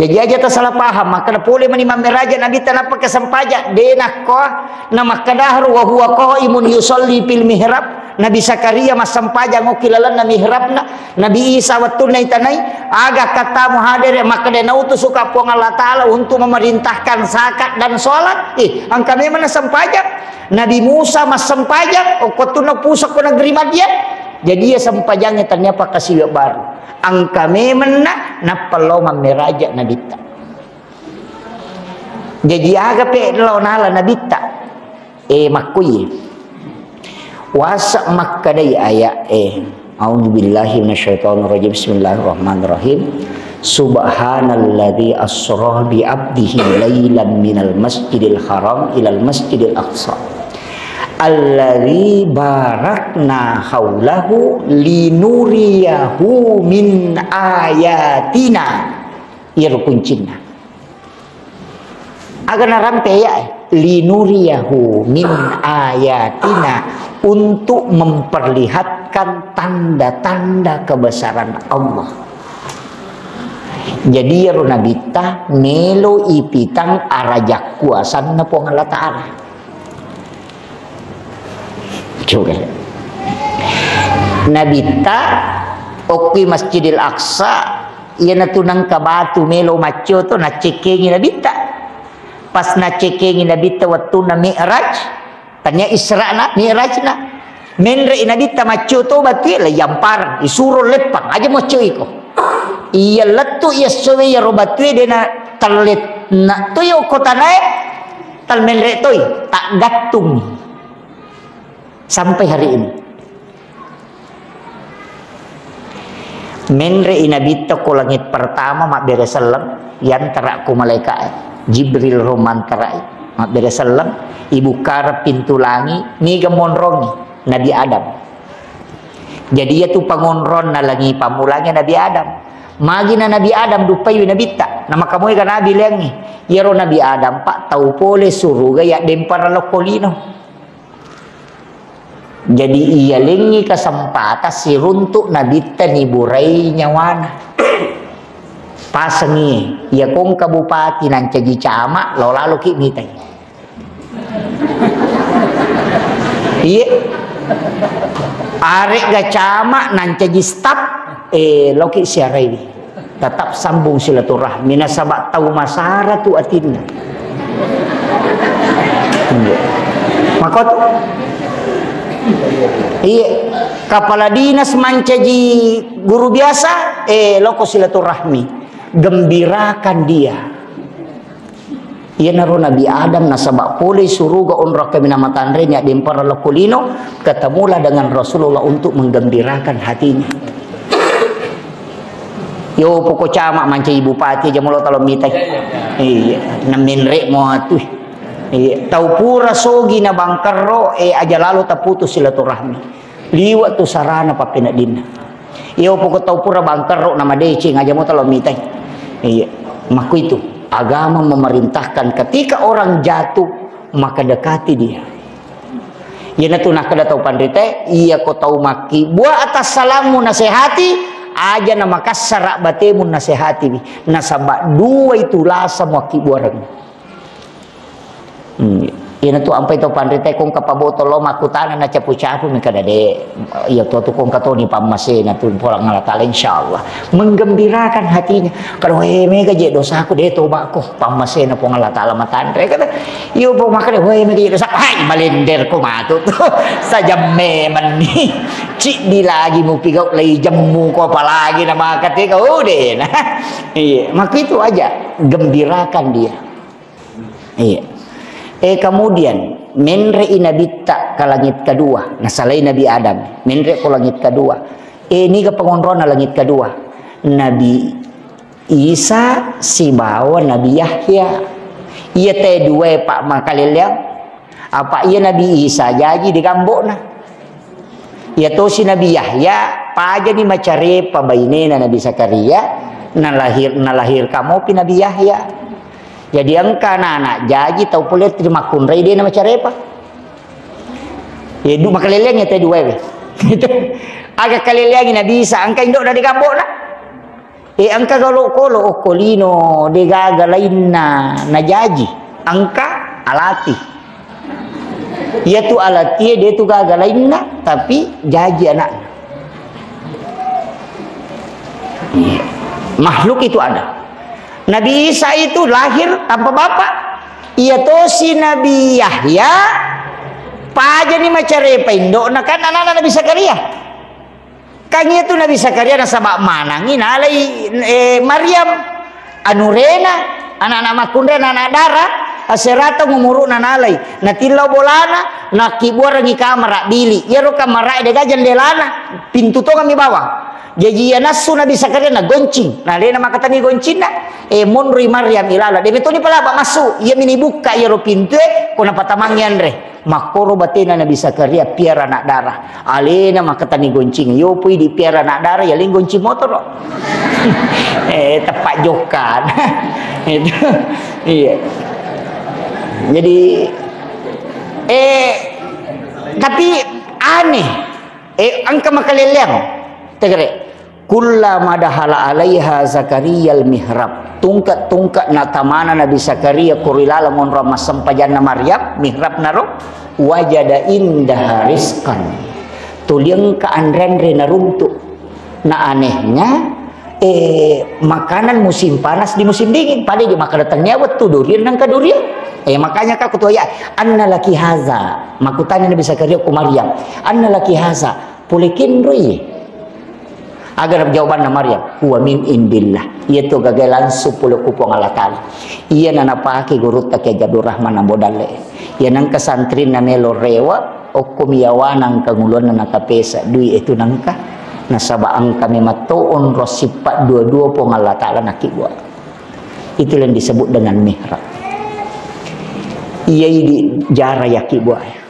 Jadi aja tak salah paham, maka boleh menimam meraja nabi tak napa kesampajak. Denak ko nama kadahru wa huwa qaimun yusolli fil mihrab. Nabi Zakaria mas sampajang okilalan na mihrabna. Nabi Isa waktu naitanai aga kata muhadir maka dia nautus suka puang Allah Ta'ala untuk memerintahkan zakat dan sholat. Angka memang sampajak. Nabi Musa mas sampajak waktu na pusok ko negeri Madian. Jadi ya sampajangnya ternyata kasih baru. Angka memang na perlu memeraja nabi tak. Jadi aga pe lo nala nabi tak. Makui. Wasak makkadai ayat A'udzubillahi minasyaitonirrajim. Bismillahirrahmanirrahim. Subhanalladzi asra bi 'abdihi lailan minal masjidil haram ilal masjidil aqsa alladzi barakna haulahu linuriyahu min ayatina. Ya kuncinya agak rampe ya, linuriyahu min ayatina, untuk memperlihatkan tanda-tanda kebesaran Allah. Jadi ya runabita melo ipitang arajak kuasan na po Allah Ta'ala. Coba nabita okwi Masjidil Aqsa ia natunang kabatu melo macho to na cekengi nabita. Pas na cekengi nabita waktu na mi'raj tanya Isra na mi'raj na menre inabita macho to batu la yampar isuruh lepang aja macho iko iya letu iya sowe ya robatu de na talet na to yo kota naik tal menre toy tak gatung sampai hari ini. Menre inabita ko langit pertama mak beresalam yang teraku malaikat Jibril roman terai mak beresalam ibu kara pintu langit ni gamonrongi Nabi Adam. Jadi ya tu pangonron na langi pamulangnya Nabi Adam. Magi na Nabi Adam dupayu nabita nama kamu kan Nabi lengi ya ro Nabi Adam pak tahu pole suruh gaya dempar lokolino. Jadi ia lengi kesempatan si runtuk nabita ni burai nyawana pasengi ia kong kabupati nan caji camak lo lalu ki mitai iya arek ga camak nan caji staf lo ki siarai tetap sambung silaturahmi nasabak tahu masara tu atinna maka tu iya kepala dinas mancaji guru biasa loko silaturahmi gembirakan dia ia naruh Nabi Adam nasabak pulih suruh ga onrak kami nama tandrenya dempar lokolino ketemulah dengan Rasulullah untuk menggembirakan hatinya. Yo pokok camak mancaji bupati aja mulo talo mitai iya namin rek mo atuh. Tau pura sogi na bangkaro aja lalu tak putus silaturahmi liwat tu sarana papina dinna iyo pokok tau pura bangkaro nama decing aja mau talo mitai iya maku itu agama memerintahkan ketika orang jatuh maka dekati dia iya natu nak kada tau pandrite iya ko tau maki buah atas salamu nasihati aja nama kasarak batemu nasihati nasabak dua itu lasa maki buarang. Ina tu ampai to pandrite kong kapaboto lo makutana na capu-capu mika dade ya tu kong katoni pamase na tu polang Allah Taala insyaallah menggembirakan hatinya kalau mega je dosa aku de toba ko pamase na pong Allah Taala matandre kata iyo po makane mega je dosa hai balender ko matut saja meman ni cik di lagi mu pigau lagi jemmu ko apalagi na makate ko de nah iya maka itu aja gembirakan dia iya. Kemudian menre inabita ke langit kedua nasalai Nabi Adam menre ke langit kedua ini ke pengontrol langit kedua Nabi Isa si bawa Nabi Yahya iya teh dua pak makaliliang apa iya Nabi Isa jadi di gambok nah iya to si Nabi Yahya paja ni macare pabainena Nabi Zakaria nalahir kamu pi Nabi Yahya. Jadi angka anak jaji tau pula terima kunrai dia nama macare pa. Ya du makaleleng ya teh dua we. Agak kaleleng na bisa angka indok dari gambok na. Angka kalau kolino de gagalain na jaji. Angka alati. Ia tu alati dia tu gagalain na tapi jaji anak. Makhluk itu ada. Nabi Isa itu lahir tanpa bapak. Ia tu si Nabi Yahya paja ni macare pa indok na kan anak Nabi Zakaria. Kan itu Nabi Zakaria na sabak manangi nalai Maryam anurena anak-anak makunda anak dara aserata ngumuru nanalai na tilaw bolana na kibuar ngi kamera bili yero kamera de gajan delana pintu to kami bawa. Jadi ya nasu Nabi Zakaria na goncing. Nah dia nama kata ni goncing na monri Maryam ilala. Dia betul ni pala ba masuk. Ia mini buka ya ro pintu kona patamangyan re. Makoro batena Nabi Zakaria piara anak darah. Alena makata ni goncing. Yo pui di piara anak darah ya ling goncing motor. Tepat jokan. Itu. Iya. Jadi tapi aneh. Angka makaleleng. Tegere kullama dahala alaiha Zakaria al-mihrab tungkat na tamana Nabi Zakaria kurilala mon rama sampajanna Maryam mihrab naro wajada indah rizqan tuliang ka andrenre na runtuk na anehnya makanan musim panas di musim dingin pada di maka datangnya waktu durian nang kadurian makanya kau tuh ya anna laki haza makutanya Nabi Zakaria ku Maryam anna laki haza pulikin roi agar jawaban Maryam huwa min indillah ieu gagal langsung puluh kupong Allah taala ieu nana pake guru take Jadur Rahman bodale ieu nang kasantrin na melo rewa okum yawanang kangulon na kapesa dui itu nangka nasaba ang kami matoon rosipat dua-dua pong Allah taala nakibwa itu yang disebut dengan mihrab ieu di jara yakibwa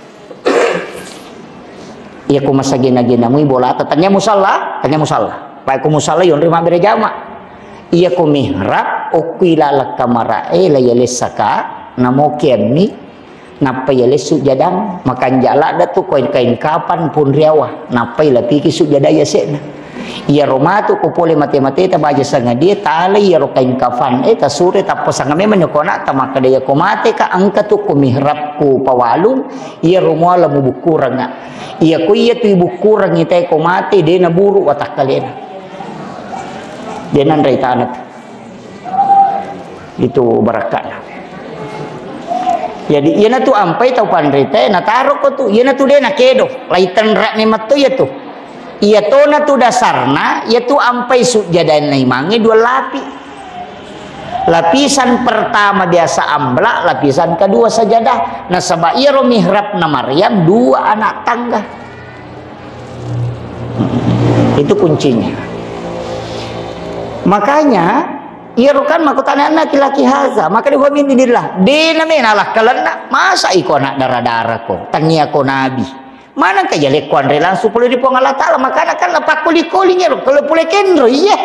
ia ku masagina-gina mu bola tanya musalla baik ku musalla yon rima bere jama ia ku mihrab ukila lakamara la yalisaka namo kiamni napa yalis sujadang makan jala da tu kain kapan pun riawa napa ila piki sujada ya sena ia romatu ku pole mate-mate ta baja sanga dia tali ya kain kafan ta sure ta pasanga me menyokona ta maka dia ko mate ka angka tu ku mihrab ku pawalun ia romoala mu bukuranga ia ku ia tu bukurang ite ko mate de na buru watak kalena dia nan raitanat itu barakat jadi ia na tu ampai tau panrite na taruh ko tu ia na tu de na kedo laitan rak ni matu ya tu ia to na tu dasarna ia tu ampai sujadan nai mange dua lapisan pertama biasa amblak lapisan kedua sajadah nasaba ia ro mihrab na Maryam dua anak tangga itu kuncinya makanya ia rukan makutana anak laki haza maka dia min dinillah dina menalah kalana masa iko anak darah-darah ko tania ko nabi mana ka jale kuan langsung pulih di Allah taala maka kan apa kuli-kulinya kalau pulih kenro iya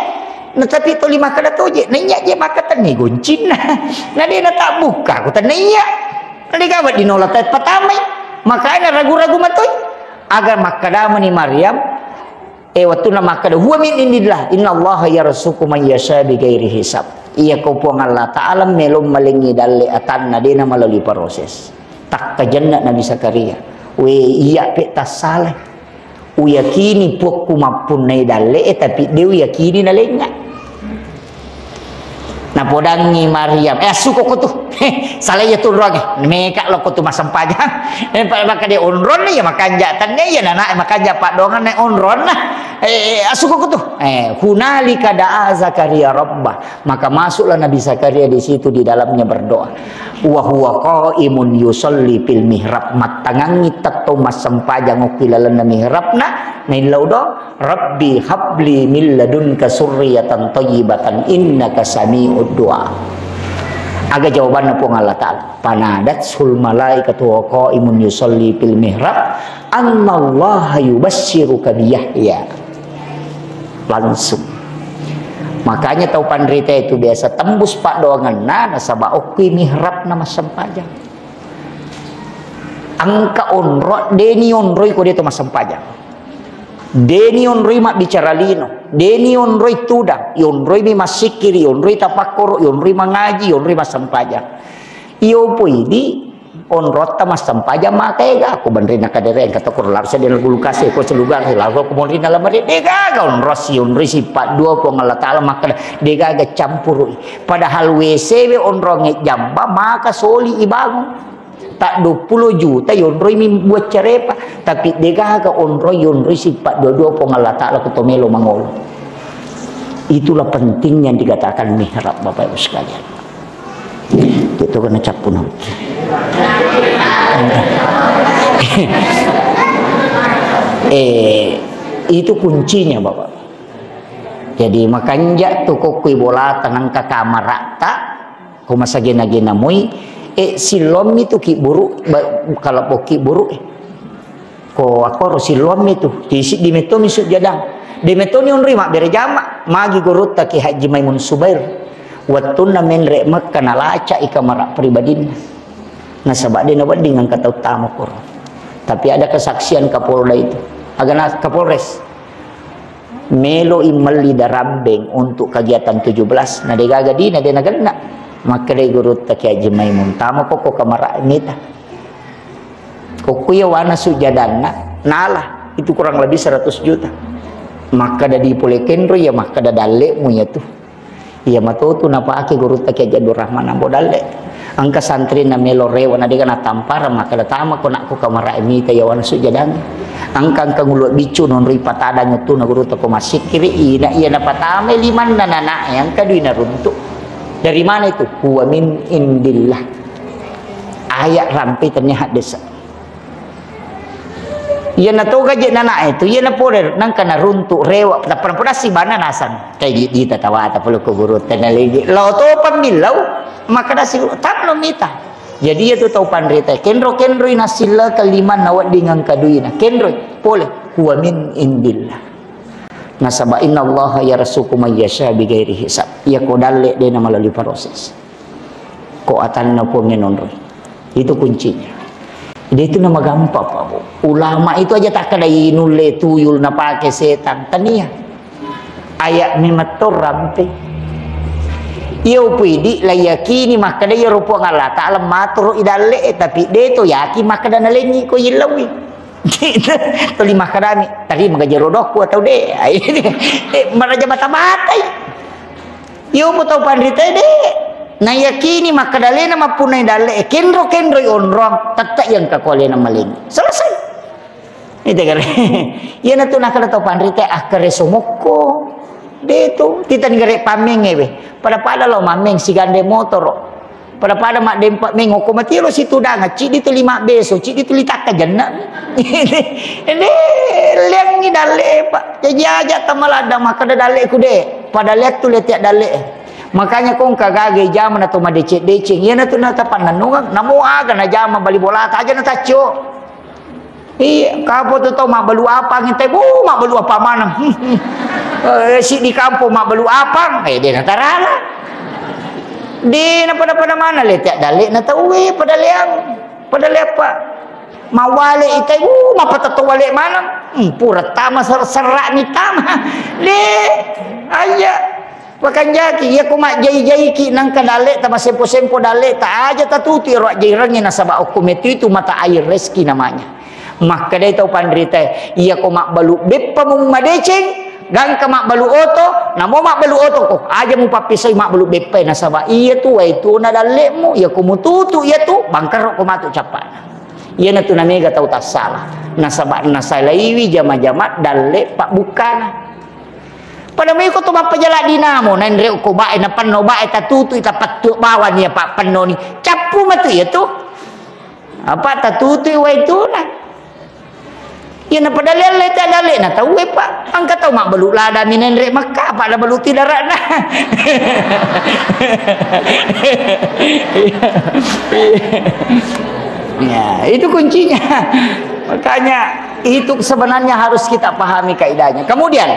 nah tapi to lima kada toje nanya je maka tani goncin nah dia tak buka ko tania dia gawat dinolat patamai makanya ragu-ragu matoy agar makadama ni Maryam waktu nama kada huwa min indillah innallaha yarzuqu man yasha bighairi hisab iya ko po Allah taala melom malingi dalle atanna dina melalui proses tak kajanna Nabi Zakaria we iya pe tasaleh uyakini po kumapun nay dalle tapi dia yakini na lenga na podangi Maryam suko ko tu salah ya tu roge meka lo ko tu masam pajang maka dia onron ya makan jatannya ya nana makan japak dongan na onron nah suko ko tu hunalika da'a Zakaria rabbah maka masuklah Nabi Zakaria di situ di dalamnya berdoa wa huwa qaimun yusalli fil mihrab matangangi tatto masam pajang ukilalan mihrabna nain laudo rabbi habli min ladunka surriyatan thayyibatan innaka sami'ud du'a aga jawabanna po Allah taala panadat sul malaikatu wa qaimun yusalli fil mihrab annallaha yubassyiruka bi Yahya langsung. Makanya tahu pandrita itu biasa tembus pak doangan na nasabah okui mihrab nama sempajang. Angka onro deni onroi ko dito masempajang. Deni onroi mak bicara lino, deni onroi tudang, onroi mi masikiri, onroi tapakoro, onroi mangaji, onroi masempajang. Iyo po ini onrot ta masempajang makaiga aku bandrin nakadere kata ko larsa den gulukase ko selugar lagu ko mondrin dalam mari dega ga onros onroi sifat dua po Allah taala maka dega ga campur. Padahal WC we onronge jamba maka soli ibangun. Tak 20 juta yonroi mi buat carepa tapi dega ka onroi sifat dua-dua pong Allah taala ketomelo mangol. Itulah pentingnya dikatakan mihrab Bapak Ibu sekalian. Itu kena capun. Itu kuncinya Bapak. Jadi makanya tuh kokui bola tenang ke kamar rata ko masagena-gena mui silom itu ki buruk kalau poki buruk ko ako silom itu di meto misut jadang di meto ni onri mak bere jama magi gorut ki Haji Maimun Subair wattunna men re makkana laca ikamara pribadin nasabak dia nawad dengan kata utama kor. Tapi ada kesaksian Kapolda itu agana Kapolres melo imali darambeng untuk kegiatan 17 na degaga di na denagana maka dia gurut tak Haji Maimun tama koko kamara nita koko ya wana sujadana nalah itu kurang lebih 100 juta maka dah dipuleken ya maka dah dalek mu ya tuh iya matu tu napa ake gurut tak Haji Abdul Rahman ambo dalek angka santri na melo rewa na degana tampar maka dah tama ko nak ko kamara nita ya wana sujadana angka nguluk bicu non ripatada nyetu na gurut ko masik kiri ina iya na patame liman na nana yang kadui na runtuk. Dari mana itu? Huwa min indillah. Ayat rampai ternyata desa. Ia na to gaje nana itu, ia na poder nang kana runtuk rewa pernah si bana nasan. Kayak di tawa ta perlu ko guru tenalegi. Lau to pamilau maka nasi tak lo mita. Jadi itu tahu pandrita. Kenro nasilla kaliman nawat dengan kaduina. Kenro boleh huwa min indillah. Nasaba inna Allah yarzuqu man yasha bighairi hisab. Ya ko dalle dia melalui proses. Ko atanna po menonroi. Itu kuncinya. Dia itu nama gampang Pak Bu. Ulama itu aja tak kada inule tuyul na pake setan tania. Ayat mimatur rampe. Iyo pidi la yakini maka dia rupo Allah Taala matur idalle tapi dia tu yakin maka dana lengi ko yilawi. Gitu lima kadami tadi mengajar rodokku atau deh meraja mata-mata yo mo tau pandita deh na yakini maka dalena mapunay dale kenro onrong tatta yang kakolena maling selesai itu kan ya na tu nakala tau pandita akare somoko deh tu kita ngere pameng ebe pada lo mameng si gande motor pada mak dempak mengok ko mati lo situ danga cik itu 5 beso cik itu litaka janna ini liang ni dale pak jadi aja tamalada maka dale ku de pada lihat tu lihat dale makanya kong kagage jaman atau madecek ya na tu na tapan nanungang namo aga na jaman bali bola aja na tacho iya kapo tu tau mak balu apa ngintay mak balu apa mana si di kampung mak balu apa dia na tarala di na pada mana letak dalik na tahu pada liang pak mawale itai mapatato wale mana pura tama serak ni tama le aja pakan jaki ya ko mak jai ki nang kadalik tama sempo dalik tak aja tatuti ro jairangnya nasaba hukum itu mata air rezeki namanya maka dia tahu pandrita iya ko mak balu beppa mung madeceng gang ka mak balu oto namo mak balu oto ko aja mu papisay mak balu bepe nasaba iya tu wa itu na dalemu ya kumututu iya tu bangkar ko matu capan iya na tu namega tau tak salah nasaba nasalaiwi jama-jama dalle pak bukana pada may ko to mapajala dinamo na ndre ko bae na panno bae tatutu itapat bawan ya pak panno ni capu matu iya tu apa tatutu wa itu na ya na padalel leta dale na tahu pak angkat tahu mak balu lada minen rek maka pada balu tidak rana ya itu kuncinya makanya itu sebenarnya harus kita pahami kaidahnya kemudian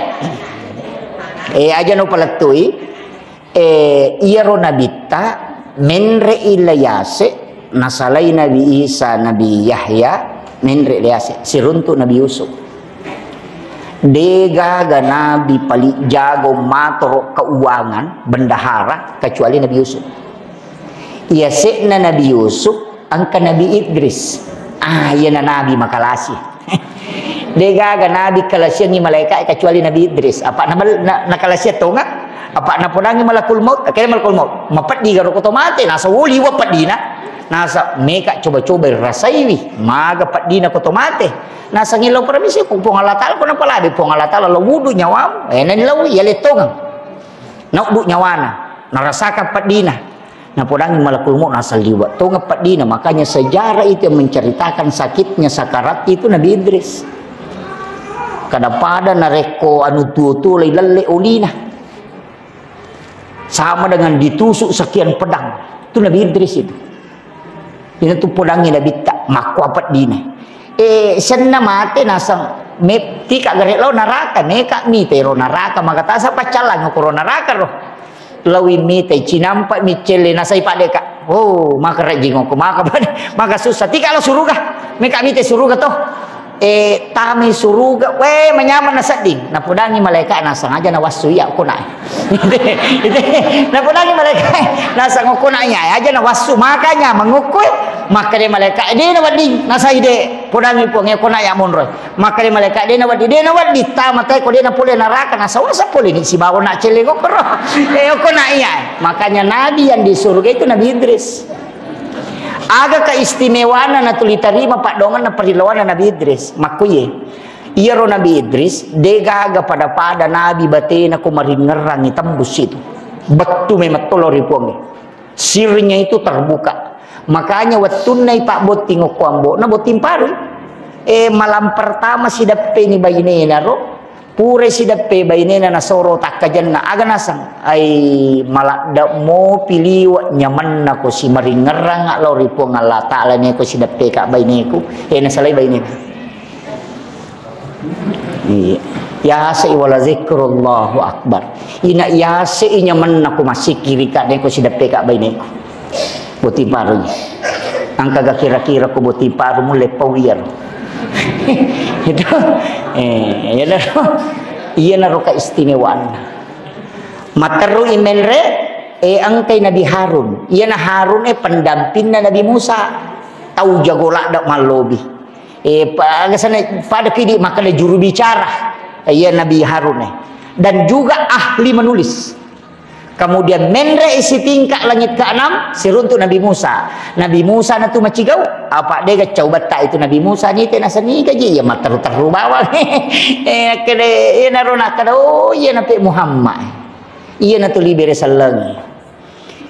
aja no palatui iyaro nabita menre ilayase nasalay Nabi Isa Nabi Yahya menre ilayase siruntu Nabi Yusuf dega ga nabi paling jago matoro keuangan bendahara kecuali Nabi Yusuf. Iya sekna Nabi Yusuf angka Nabi Idris. Iya na nabi makalasi. Dega ga nabi kalasya ni malaikat kecuali Nabi Idris. Apa na kalasya to nga? Apa na punangi malakul maut? Kaya malakul maut. Mapat di garo ko tomate nasa uli wapat di na. Nasa meka coba-coba rasaiwi maga pat di na ko tomate. Nasa ngilaw permisi kung pongalatal ko na palabi pongalatal lo wudu nyawam nanilaw yaletong naudu nyawana narasaka padina na podang malakul maut nasa liwa to nga padina. Makanya sejarah itu yang menceritakan sakitnya sakarat itu Nabi Idris kada pada nareko anu tutu lalle ulina sama dengan ditusuk sekian pedang itu Nabi Idris itu tu podangnya Nabi tak maku apat dina senna mate nasang me tika gare lo naraka me kak mi tero naraka maka tasa pacalang ko naraka ro lawi mi te cinampa mi cele nasai padeka oh maka rajingo ko maka susah tika lo suruga me kak mi te suruga to tami suruga we menyaman nasading na pudangi malaikat nasang aja na wasuya ko na na pudangi malaikat nasang ko na nya aja na wasu makanya mengukuy maka dia malaikat dia na wading nasa ide pudangi po ngeko na ya monroy maka dia malaikat dia na wadi tamatay ko dia na puli naraka nasa wasa puli ni si bawo na cele ko kro ko na iya makanya nabi yang di surga itu Nabi Idris. Aga keistimewaan na tulitarima pak dongan na perilawan na Nabi Idris makuye iya ro Nabi Idris dega aga pada nabi bate na kumaringerang itambus itu betu mematolori puangi sirnya itu terbuka makanya watun na ipak boting okuambo na boting paru malam pertama sidape ni bayinena ro pure sidape bayinena na soro takajan na aga nasang ay malakda mo piliwa nyaman na ko si maringerang lori po nga Allah ta'ala ni ko sidape ka bayineku nasalay bayinena yasa iwala zikrullahu akbar ina yasa inyaman na ko masikiri ka ni ko sidape ka bayineku buti paru ang kaga kira-kira ko buti paru mo lepawiyar itu iya naro keistimewaan materu imenre angkay Nabi Harun iya na Harun pendamping na Nabi Musa tahu jagola dak malobi pada kini maka juru bicara iya Nabi Harun dan juga ahli menulis. Kemudian menre isi tingkah langit ke-6 siruntuk Nabi Musa. Nabi Musa na tu macigau apa dia coba tak itu Nabi Musa ni tena seni gaji ya materu bawah kede ina rona kado iya nabi Muhammad iya na tu libere salang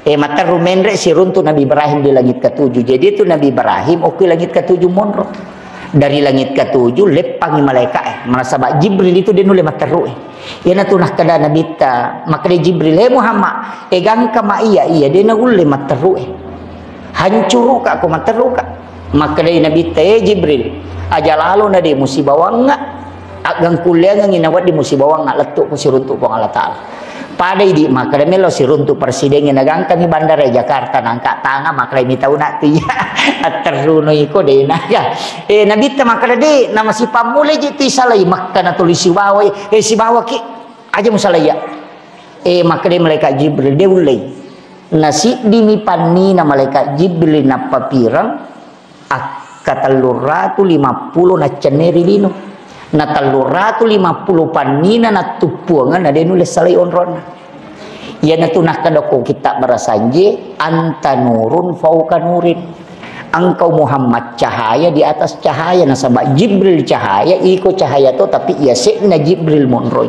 materu menre siruntuk Nabi Ibrahim di langit ke-7. Jadi itu Nabi Ibrahim oke langit ke-7 monro dari langit ke-7 lepangi malaikat merasa bak Jibril itu dia nule materu yana tunah kada Nabi ta maka dia Jibril Muhammad gang kama iya dia na ulle materu hancuru ka ko materu ka maka dia Nabi ta Jibril aja lalu na di musibah wanga agang kuliah nginawat di musibah wanga letuk ko siruntuk ko Allah taala pada idi maka melo siruntuk presiden nagang kami bandara Jakarta nangka tanga maka mi tahu nak tu ya terruno iko de naga Nabi ta maka de nama si pamule jitu salai maka na tulisi bawa si bawa ki aja musalaya maka de malaikat Jibril de ulai nasi dimi panni na malaikat Jibril na papirang akataluratu 50 na ceneri lino na taluratu 50 panina na tupuangan ada nulis salai onron ya na tunah kadako kita barasanje anta nurun fauka nurin engkau Muhammad cahaya di atas cahaya nasabak Jibril cahaya iko cahaya to tapi ia sekna Jibril monroy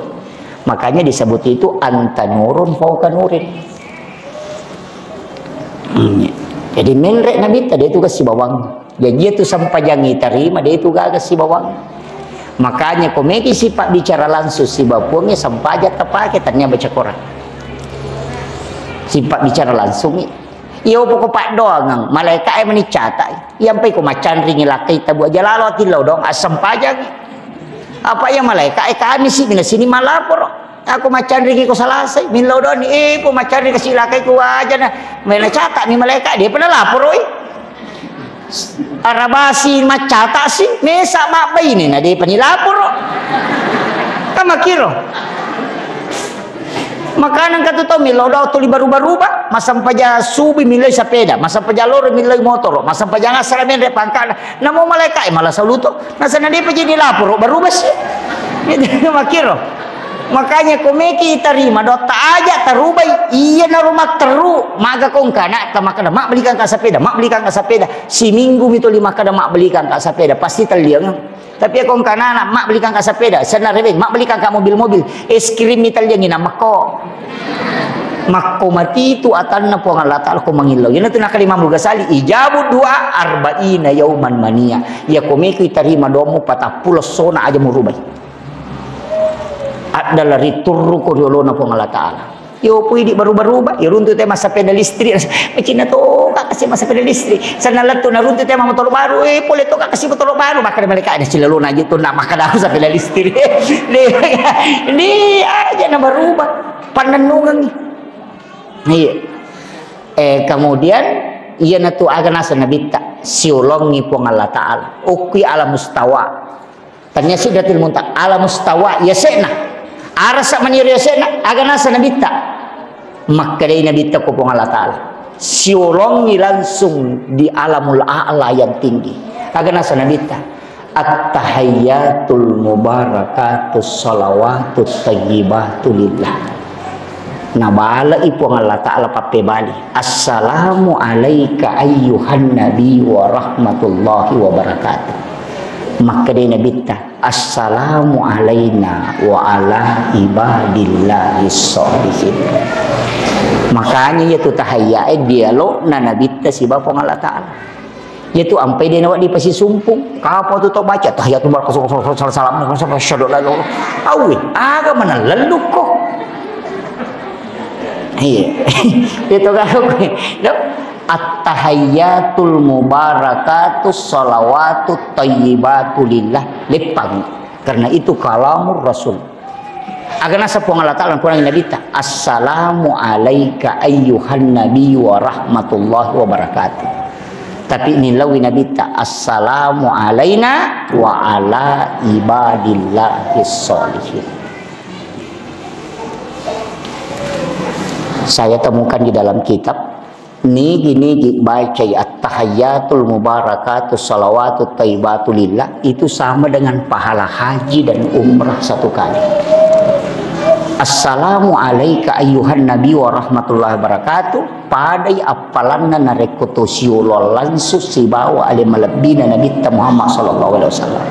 makanya disebut itu anta nurun fauka nurin jadi menrek Nabi tadi itu kasih bawang jadi itu sampai jangi terima dia itu gak kasih bawang. Makanya komeki sifat bicara langsung si bapuangnya sampai aja terpakai ternyata baca Quran sifat bicara langsung iya pokok pak doang malaikat yang menicata yang pai ko macan ringi lakai tabu aja lalu hati lo dong asam pajak apa yang malaikat kami sih bina sini malapor Aku macan riki ko salasay. Minlaw doon, po macan riki kasilakay ko aja na. May nacatak ni malaikat. Dia pernah lapor, oi. Arabasi macata sih. Mesa mak ini na dia penilapor. Kamakiro. Makanan katu tau milaw daw tuli baru-baruba masam paja subi milay sepeda masam paja lor milay motor masam paja ngasara men re pangkal namo malaikat malah saluto nasa nadi paja dilapor baru bas itu makiro makanya komeki terima dota aja terubai iya na rumah teru maga kong kana ta makada mak belikan ka sepeda si minggu itu 5 kada mak belikan ka sepeda pasti terliang. Tapi akong kanana mak belikan ka sepeda sana rebeng mak belikan ka mobil-mobil es krim ital yang ina makko mati itu atanna po Allah Ta'ala ko mangilaw yun na Imam Ghazali ijabu dua arba'ina yauman mania ya komeki tarima domo 40 sona aja murubay adalah riturru ko diolo na po Allah Ta'ala yo pwede baru-baru ya runtuh tema sepeda listrik macam to kak kasih masa sepeda listrik sana letu na runtuh tema motor baru boleh to kak kasih motor baru maka mereka ada silalu aja tuh nak makan aku sepeda listrik ini aja na berubah panenungan iya kemudian iya na tu agan asa nabita siulongi pong Allah Ta'ala ukwi ala mustawa tanya sidatil muntah ala mustawa ya sena arasa maniru ya sena agan asa nabita maka dari nabita ko pong Allah Ta'ala siulongi langsung di alamul a'la yang tinggi agan asa nabita at-tahayyatul mubarakatus salawatut tayyibatu lillah nabala ipong Allah Ta'ala pape bali assalamu alaika ayyuhan nabi wa rahmatullahi wa barakatuh maka dia nabita assalamu alaina wa ala ibadillahi sholihin makanya yaitu tahayya dialog na nabita si bapong Allah Ta'ala yaitu ampai dia nawak di pasi sumpung kapo tu baca tahiyatul barakatuh salam syahadu la ilaha illallah awi aga mana lalu kok iya itu kalau at-tahayyatul mubarakatus salawatut tayyibatu lillah lepang karena itu kalamur rasul agana sapong Allah Ta'ala kurang nabi ta assalamu alayka ayyuhan nabi wa rahmatullahi wa barakatuh tapi nilawi nabi ta assalamu alaina wa ala ibadillahi sholihin saya temukan di dalam kitab nigi baca at-tahayyatul mubarakatus salawatut tayyibatu lillah itu sama dengan pahala haji dan umrah satu kali. Assalamu alayka ayyuhan nabi wa rahmatullahi wabarakatuh padai apalanna narekotosyulol langsung sibawa ale malabina nabi Muhammad sallallahu alaihi wasallam.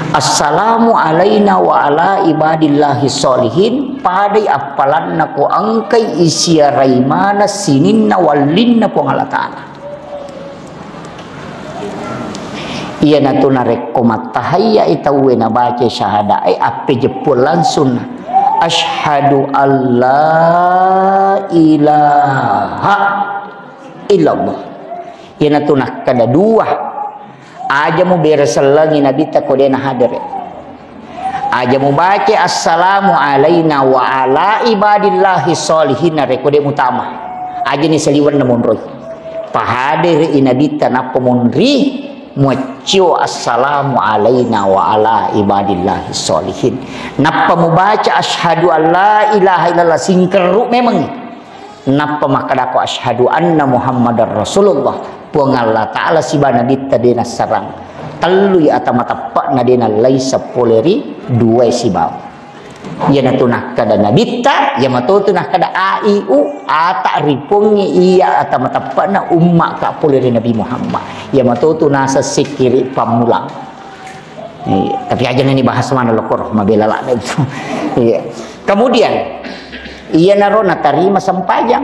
Assalamu alaina wa ala ibadillahi sholihin padai apalanna ko angkai isia raimana sininna walinna po Allah Ta'ala iya natuna rekomat tahayya itawe na baca syahada ape jepul langsung asyhadu alla ilaha illallah iya natuna kada dua aja mu bereselangi nabi ta kodena hadir aja mu baca assalamu alaina wa ala ibadillahi sholihin rekode utama aja ni seliwan namun roy pahadir nabi ta napa munri mucio assalamu alaina wa ala ibadillahi sholihin napa mu baca asyhadu alla ilaha illallah singkeru memang napa makadako asyhadu anna muhammadar rasulullah puang Allah Ta'ala si bana dita dina sarang telu ya atamata pak na dina laisa poleri dua si baw ya natunah kada nabita ya matutunah kada aiu ata ripungi iya atamata pak na umma ka poleri Nabi Muhammad ya matutunah sa sikiri pamulang tapi aja ini bahas mana lokor mabela lah itu kemudian iya narona tarima sampajang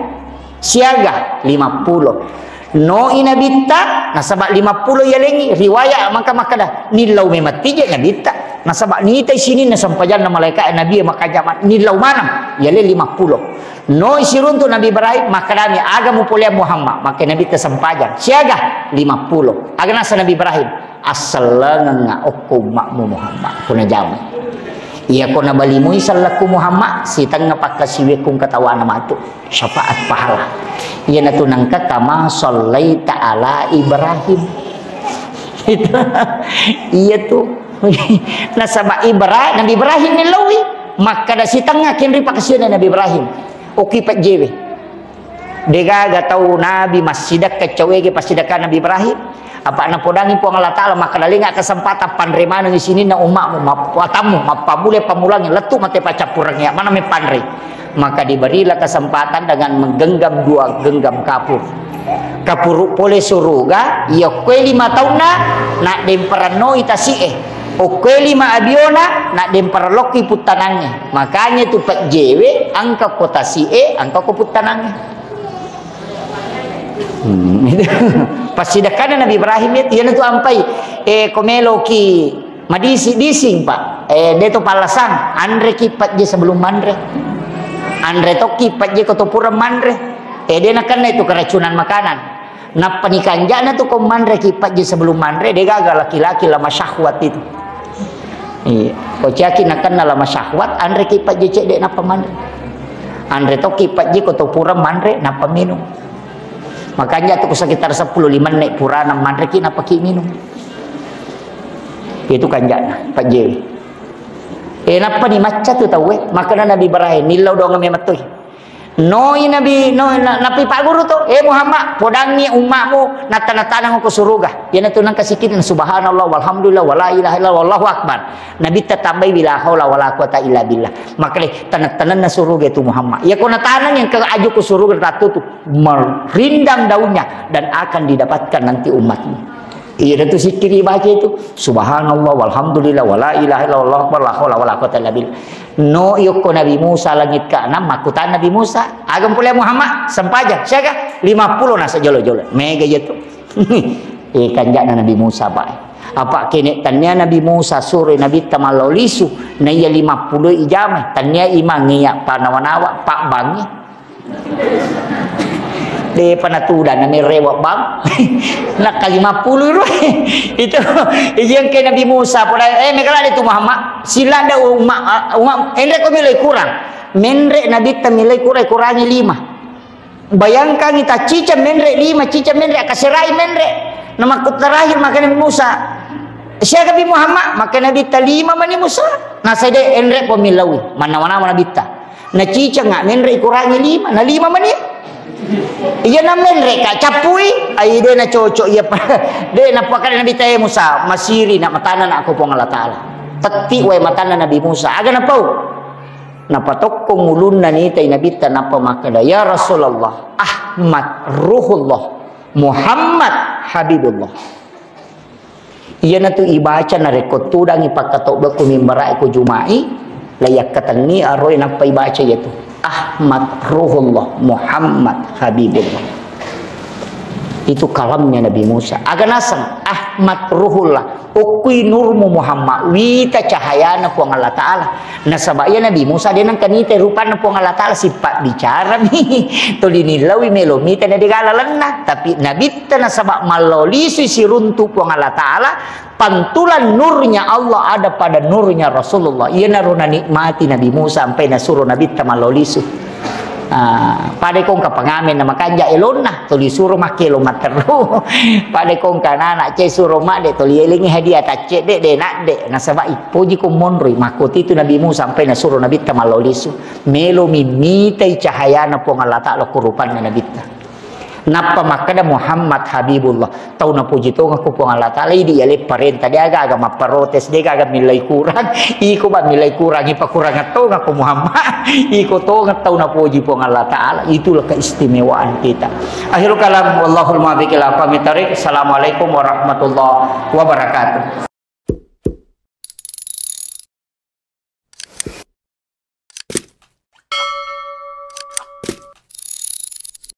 siaga 50 no inabita nasabak 50 ya lengi riwayat maka dah nilau mematija nabita nasabak ni tai sini na sampajan na malaikat nabi maka jamat nilau mana ya le 50 no isirun tu Nabi Ibrahim maka dami agamu polia Muhammad maka nabi ta sampajan siaga 50 agana sa Nabi Ibrahim asalanga okku makmu Muhammad kuna jamu Iya ko nabalimuy salaku Muhammad si tengah pakasiwe kung katawa nama tu syafaat pahala. Iya natu nangka kama sallaita ala Ibrahim. Itu iya tu. Nasaba Nabi Ibrahim ni lawi maka da si tengah kinri pakasiwe Nabi Ibrahim. Oki pak jewe. Dega ga tahu Nabi masjidak kecawe ke pasidakan Nabi Ibrahim. Apa na podangi po ang Allah Ta'ala maka dali nga kesempatan panremano di sini na umakmu mapatamu mapamule pamulangi letu mate pacapurangnya mana me panre maka diberilah kesempatan dengan menggenggam 2 genggam kapur pole suruga ya kwe 5 tahun na demperano itasi o kwe 5 abiona na demperloki putanangi makanya tu pak jewe angka kota si angka ko putanangi. Pasidakan Nabi Ibrahim itu yan itu ampai komelo ki madisi dising pak deto palasang andre kipat je sebelum mandre andre to kipat je kotopuram mandre dia nakan itu keracunan makanan na panikanjana tu ko mandre kipat je sebelum mandre dia gagal laki-laki lama syahwat itu ko ciaki nakan lama syahwat andre kipat je cek dek napa mandre andre to kipat je kotopuram mandre napa minum. Makanya tu sekitar 10 menit purana mandreki napa ki minum. Itu kanjana Pak Jewi. Napa ni maca tu tahu makana Nabi Ibrahim nilau dong me matui. Noi Nabi napi Pak Guru tu Muhammad podangi umatmu natan-natan ko suruga. Yana tu nang kasikin subhanallah walhamdulillah wala ilaha illallah wallahu akbar. Nabi tatambai bila haula wala quwata illa billah. Maka tanan-tanan na suruga itu Muhammad. Ya ko natanan yang aju ke suruga ratu tu merindang daunnya dan akan didapatkan nanti umatmu. Iya tu sikiri baca itu subhanallah walhamdulillah wala ilaha illallah wala haula wala quwata illa billah. No yoko Nabi Musa langit ke-6 makutan Nabi Musa agam pula Muhammad sempaja siaga 50 nasa jolo-jolo mega jatuh. Kanjana Nabi Musa baik apa kene tanya Nabi Musa sore Nabi tamalolisu na iya 50 ijame tanya imangi ya panawa-nawa pak bangi de panatudan na may rewak bang naka 50 itu yang kay Nabi Musa po megala dito Muhammad sila daw hindi ko milay kurang menre Nabi ta milay kurangi 5 bayangkan kita cica menre 5 cica menre akasirai menre na makut terakhir maka Nabi Musa siya Nabi Muhammad maka Nabi ta 5 mani Musa nasa de enre po milawi mana-mana Nabi ta na cica nga menre kurangi 5 na 5 mani iya namen reka capui ay dia na cocok iya dia na pakai Nabi tayo Musa masiri na matanan ako po ng Allah Ta'ala tati way matanan Nabi Musa aga na po napatok kong ulun na ni tayo Nabi ta napamakada ya Rasulullah Ahmad Ruhullah Muhammad Habibullah iya na to ibaca na rekod tudang ipagkatobag kumimbara ko jumai layak katani aroy napaibaca yato Ahmad Ruhullah Muhammad Habibullah itu kalamnya Nabi Musa aga nasang Ahmad Ruhullah ukui nurmu Muhammad wita cahayana po ang Allah Ta'ala nasabaya Nabi Musa din ang kanita rupan na po ang Allah Ta'ala sifat bicara mi tolinilawi melomita na digalalan na tapi nabita nasaba malolisu siruntu po ang Allah Ta'ala pantulan nurnya Allah ada pada nurnya Rasulullah ia naruna nikmati Nabi Musa sampai nasuruh Nabi tamalolisu pada kong kapangamin na makanja elon na tuli suruh makilo materu pada kong kanana ce suruh mak de tuli elingi hadiah tace de nak de nasaba ipoji kong monroi makoti itu Nabi Musa sampai nasuruh Nabi tamalolisu melo mimitai cahaya na pong Allah Ta'ala kurupan na Nabi ta napa makada Muhammad Habibullah tahu na puji to ngaku po Allah Ta'ala idi yale parenta dia aga maparotes dia aga milay kurang iko ba milay kurang ipakurang to ngaku Muhammad iko to tahu na puji po Allah Ta'ala itulah keistimewaan kita akhirul kalam wallahul muwaffiq ila aqwamit thoriq assalamualaikum warahmatullahi wabarakatuh.